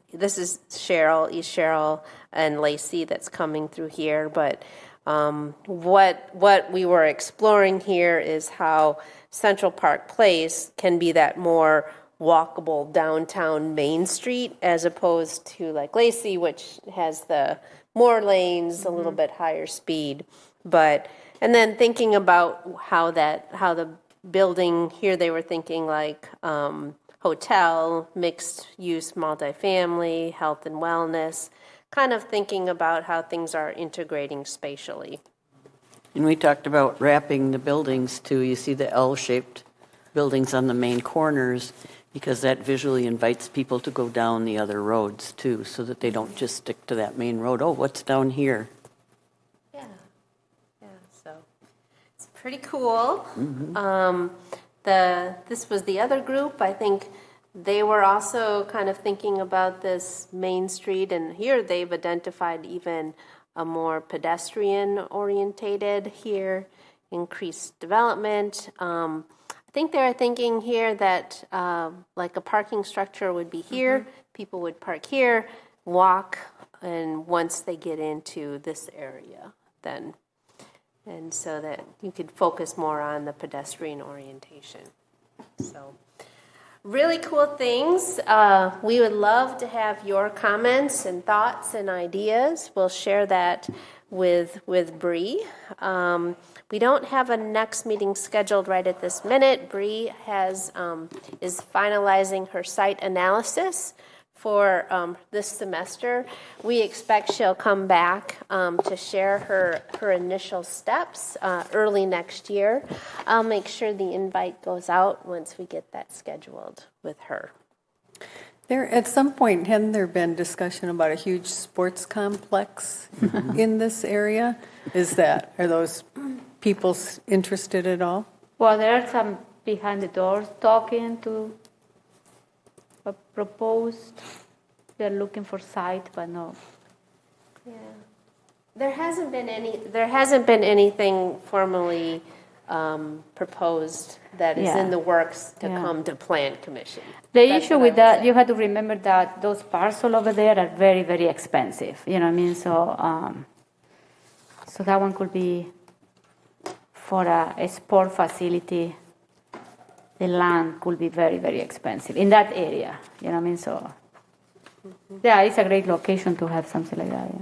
Cheryl, East Cheryl, and Lacey that's coming through here, but what we were exploring here is how Central Park Place can be that more walkable downtown Main Street as opposed to like Lacey, which has the more lanes, a little bit higher speed. And then thinking about how the building here, they were thinking like hotel, mixed use, multifamily, health and wellness, kind of thinking about how things are integrating spatially. And we talked about wrapping the buildings too. You see the L-shaped buildings on the main corners because that visually invites people to go down the other roads too, so that they don't just stick to that main road. Oh, what's down here? Yeah, so it's pretty cool. Mm-hmm. This was the other group. I think they were also kind of thinking about this Main Street, and here they've identified even a more pedestrian-orientated here, increased development. I think they're thinking here that like a parking structure would be here, people would park here, walk, and once they get into this area, then, and so that you could focus more on the pedestrian orientation. So really cool things. We would love to have your comments and thoughts and ideas. We'll share that with Bree. We don't have a next meeting scheduled right at this minute. Bree is finalizing her site analysis for this semester. We expect she'll come back to share her initial steps early next year. I'll make sure the invite goes out once we get that scheduled with her. There, at some point, hadn't there been discussion about a huge sports complex in this area? Are those people interested at all? Well, there are some behind the doors talking to a proposed. They're looking for site, but no. Yeah, there hasn't been anything formally proposed that is in the works to come to Plan Commission. The issue with that, you have to remember that those parcels over there are very, very expensive. You know what I mean? So, so that one could be for a sport facility. The land could be very, very expensive in that area. You know what I mean? So, yeah, it's a great location to have something like that. Yeah.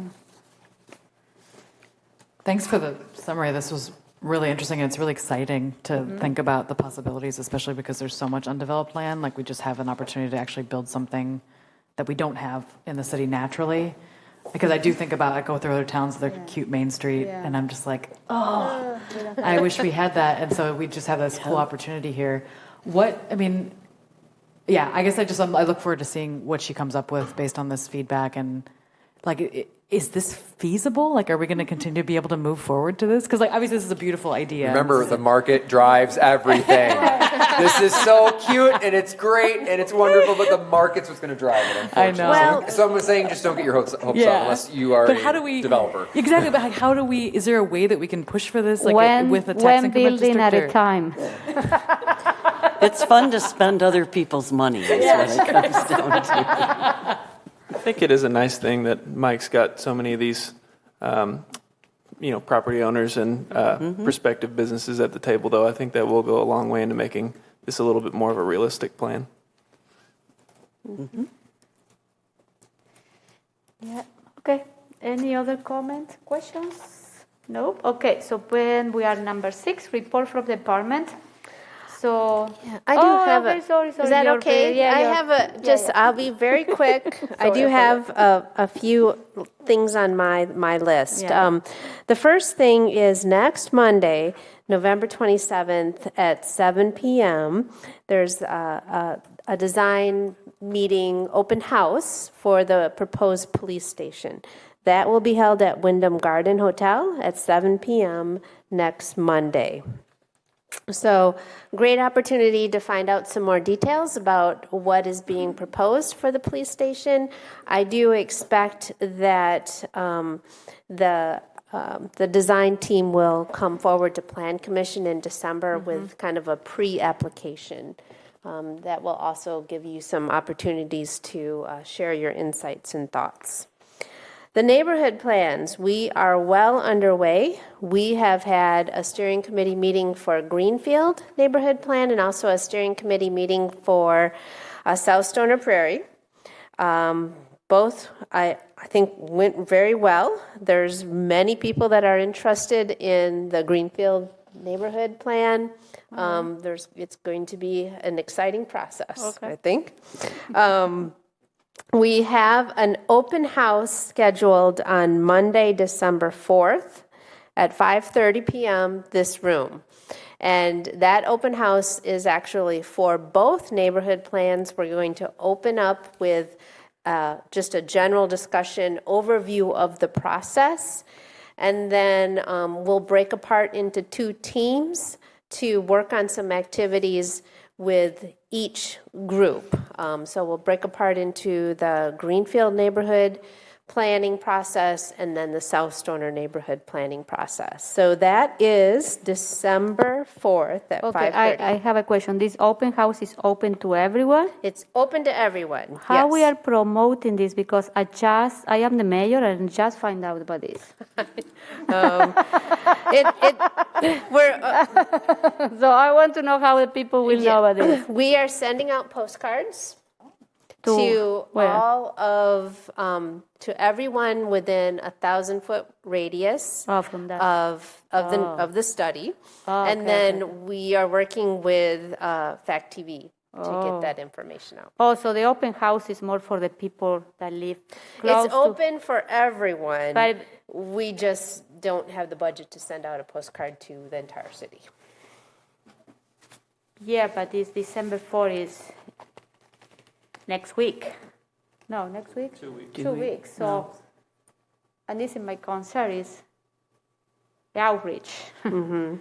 Thanks for the summary. This was really interesting, and it's really exciting to think about the possibilities, especially because there's so much undeveloped land. Like, we just have an opportunity to actually build something that we don't have in the city naturally. Because I do think about, I go through other towns, their cute Main Street, and I'm just like, oh, I wish we had that. And so we just have this cool opportunity here. I guess I look forward to seeing what she comes up with based on this feedback. And like, is this feasible? Like, are we going to continue to be able to move forward to this? Because like, obviously this is a beautiful idea. Remember, the market drives everything. This is so cute and it's great and it's wonderful, but the market's what's going to drive it, unfortunately. I know. Someone was saying just don't get your hopes up unless you are a developer. Exactly, but how do we, is there a way that we can push for this? Like with a tax one increment building at district, a time. It's fun to spend other people's money, is what it comes down to. think it is a nice thing that Mike's got so many of these, property owners and prospective businesses at the table, though. I think that will go a long way into making this a little bit more of a realistic plan. Mm-hmm. Yeah. Okay. Any other comments, questions? Nope. Okay. So when we are number 6, report from the department. So I do have okay, sorry. Is that You're okay? yeah, I you're- have a just. I'll be very quick. I do have a few things on my list. Yeah. The first thing is next Monday, November 27th at 7 p.m. There's a design meeting open house for the proposed police station. That will be held at Wyndham Garden Hotel at 7 p.m. next Monday. So, great opportunity to find out some more details about what is being proposed for the police station. I do expect that the design team will come forward to Plan Commission in December with kind of a pre-application. That will also give you some opportunities to share your insights and thoughts. The neighborhood plans, we are well underway. We have had a steering committee meeting for Greenfield neighborhood plan and also a steering committee meeting for South Stoner Prairie. Both, I think, went very well. There's many people that are interested in the Greenfield neighborhood plan. It's going to be an exciting process, I think. We have an open house scheduled on Monday, December 4th at 5:30 p.m. this room. And that open house is actually for both neighborhood plans. We're going to open up with just a general discussion overview of the process. And then we'll break apart into 2 teams to work on some activities with each group. So we'll break apart into the Greenfield neighborhood planning process and then the South Stoner neighborhood planning process. So that is December 4th at 5:30. I have a question. This open house is open to everyone? It's open to everyone. How yes. we are promoting this? Because I am the mayor and just find out about this. We're So I want to know how the people will know about this. We are sending out postcards To where? all of to everyone within 1,000-foot radius from that. of the study, and then we are working with Fact TV to get that information out. Oh, so the open house is more for the people that live close It's open for everyone. But we just don't have the budget to send out a postcard to the entire city. Yeah, but this December 4th is next week. No, next week? 2 weeks. 2 weeks. So, and this is my concern is the outreach. Because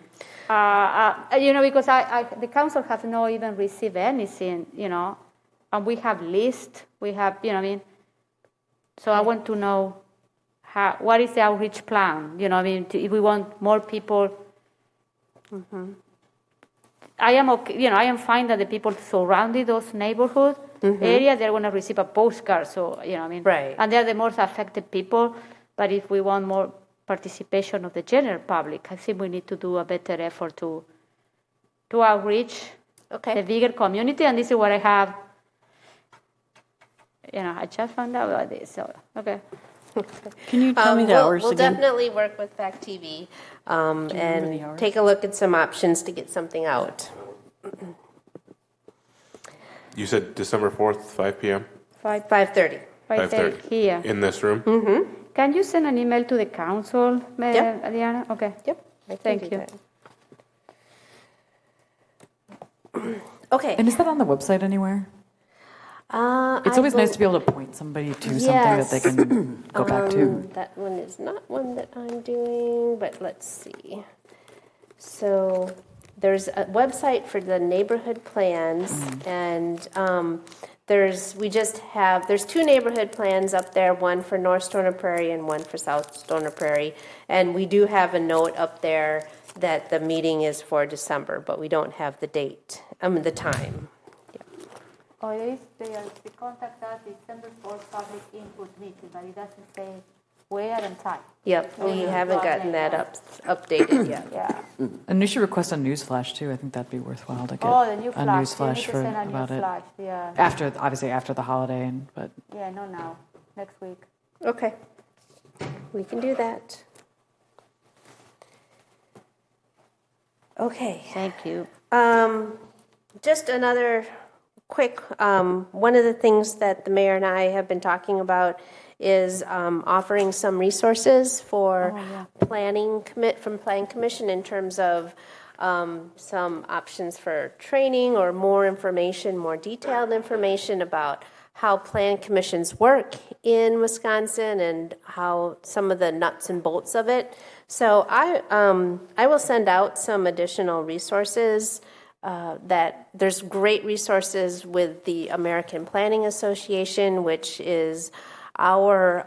the council has not even received anything, and we have list, we have, So I want to know what is the outreach plan? If we want more people. I am okay. I am fine that the people surrounding those neighborhood areas, they're going to receive a postcard. So Right. And they're the most affected people. But if we want more participation of the general public, I think we need to do a better effort to outreach the bigger community. And this is what I have. I just found out about this. So Can you tell me the hours we'll again? definitely work with Fact TV and take a look at some options to get something out. You said December 4th, 5 p.m.? 5:30. 5:30 here. In this room? Can you send an email to the council, Adriana? Okay. Yep. I can Thank do you. that. Okay. And is that on the website anywhere? It's always nice to be able to point somebody to something that they can go back to. That one is not one that I'm doing, but let's see. So there's a website for the neighborhood plans, and there's 2 neighborhood plans up there, one for North Stoner Prairie and one for South Stoner Prairie, and we do have a note up there that the meeting is for December, but we don't have the date, the time. Oh, they contact us December 4th public input meeting, but it doesn't say where and time. Yep, we haven't gotten that updated yet. Yeah. And you should request a news flash too. I think that'd be worthwhile to get Oh, the new a flash. news flash You need to for send a new about it. flash, yeah. Obviously after the holiday, but Yeah, no, now, next week. Okay, we can do that. Okay. Thank you. Just another quick, one of the things that the mayor and I have been talking about is offering some resources for planning commission in terms of some options for training or more information, more detailed information about how plan commissions work in Wisconsin and how some of the nuts and bolts of it. So I will send out some additional resources. That there's great resources with the American Planning Association, which is our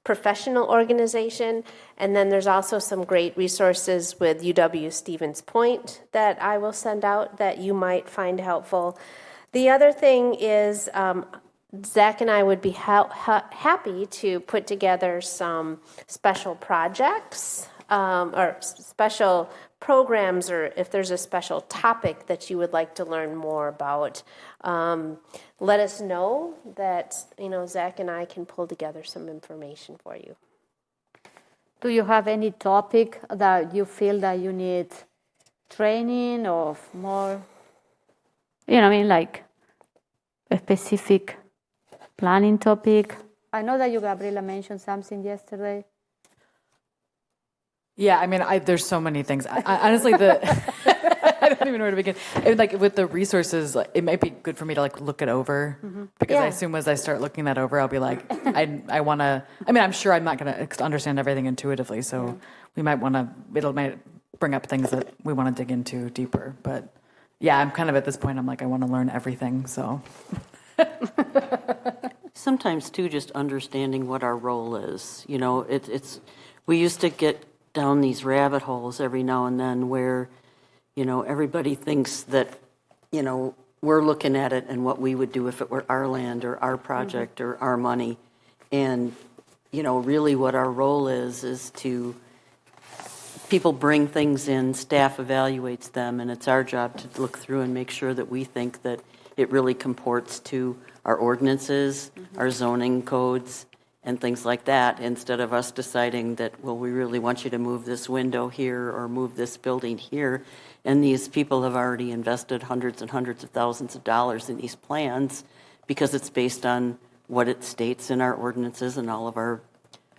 professional organization. And then there's also some great resources with UW Stevens Point that I will send out that you might find helpful. The other thing is Zach and I would be happy to put together some special projects or special programs, or if there's a special topic that you would like to learn more about, let us know that, Zach and I can pull together some information for you. Do you have any topic that you feel that you need training or more, like a specific planning topic? I know that you, Gabriela, mentioned something yesterday. yeah, I mean, there's so many things. I honestly, I don't even know where to begin. Like with the resources, it might be good for me to look it over because I assume as I start looking that over, I'll be like, I want to. I mean, I'm sure I'm not going to understand everything intuitively, so we might want to. Might bring up things that we want to dig into deeper. But yeah, I'm kind of at this point. I'm like, I want to learn everything. So Sometimes too, just understanding what our role is. It's we used to get down these rabbit holes every now and then where, everybody thinks that, we're looking at it and what we would do if it were our land or our project or our money. And, really what our role is to, people bring things in, staff evaluates them, and it's our job to look through and make sure that we think that it really comports to our ordinances, our zoning codes, and things like that, instead of us deciding that, well, we really want you to move this window here or move this building here. And these people have already invested hundreds and hundreds of thousands of dollars in these plans because it's based on what it states in our ordinances and all of our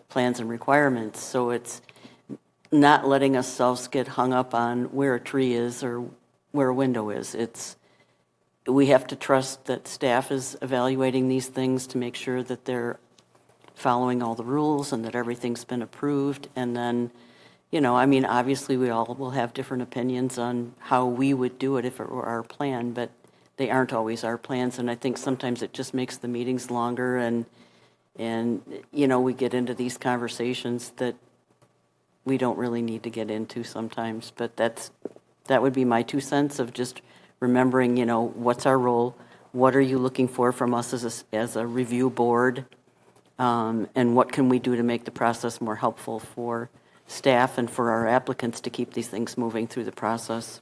plans and requirements. So it's not letting ourselves get hung up on where a tree is or where a window is. We have to trust that staff is evaluating these things to make sure that they're following all the rules and that everything's been approved. And then, obviously we all will have different opinions on how we would do it if it were our plan, but they aren't always our plans. And I think sometimes it just makes the meetings longer and we get into these conversations that we don't really need to get into sometimes. But that would be my 2 cents of just remembering, what's our role? What are you looking for from us as a review board? And what can we do to make the process more helpful for staff and for our applicants to keep these things moving through the process?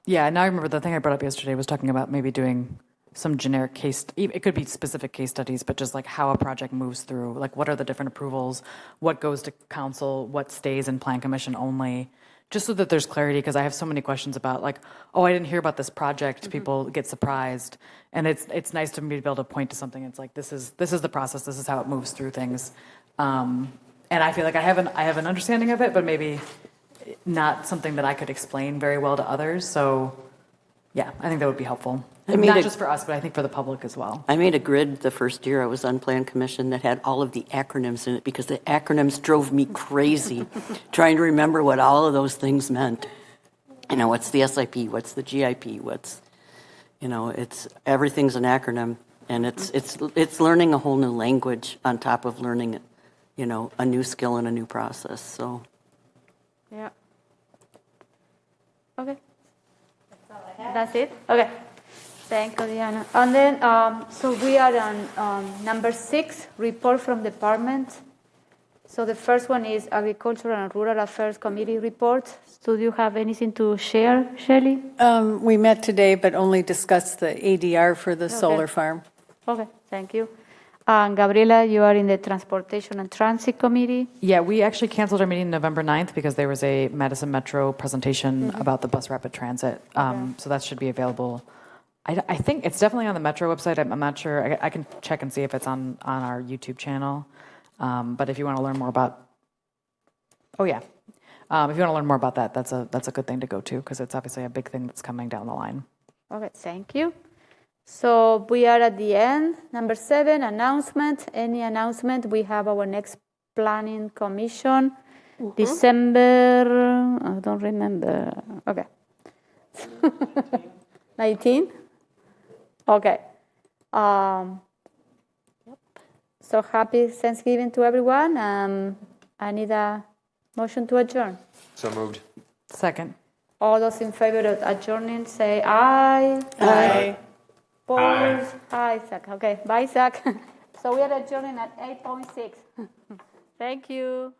yeah, now I remember the thing I brought up yesterday was talking about maybe doing some generic case. It could be specific case studies, but just like how a project moves through. Like what are the different approvals? What goes to council? What stays in plan commission only? Just so that there's clarity, because I have so many questions about I didn't hear about this project. People get surprised, and it's nice to me to be able to point to something. It's like this is the process. This is how it moves through things, and I feel like I have an understanding of it, but maybe not something that I could explain very well to others. So, yeah, I think that would be helpful. Not just for us, but I think for the public as well. I made a grid the first year I was on Plan Commission that had all of the acronyms in it because the acronyms drove me crazy trying to remember what all of those things meant. What's the SIP? What's the GIP? It's everything's an acronym, and it's learning a whole new language on top of learning, a new skill and a new process. So. Yeah. Okay. That's it? Okay. Thank you, Diana. And then, so we are on number 6, report from department. So the first one is Agricultural and Rural Affairs Committee report. So do you have anything to share, Shelley? We met today, but only discussed the ADR for the solar farm. Okay, thank you. Gabriela, you are in the Transportation and Transit Committee. Yeah, we actually canceled our meeting November 9th because there was a Madison Metro presentation about the bus rapid transit. So that should be available. I think it's definitely on the Metro website. I'm not sure. I can check and see if it's on our YouTube channel. But if you want to learn more about, if you want to learn more about that, that's a good thing to go to because it's obviously a big thing that's coming down the line. Okay, thank you. So we are at the end. Number 7, announcement. Any announcement? We have our next planning commission, December. I don't remember. Okay, 19. Okay. So happy Thanksgiving to everyone. I need a motion to adjourn. So moved. Second. All those in favor of adjourning, say aye. Aye. Opposed? Aye, Zach. Okay, bye, Zach. So we are adjourning at 8:06. Thank you.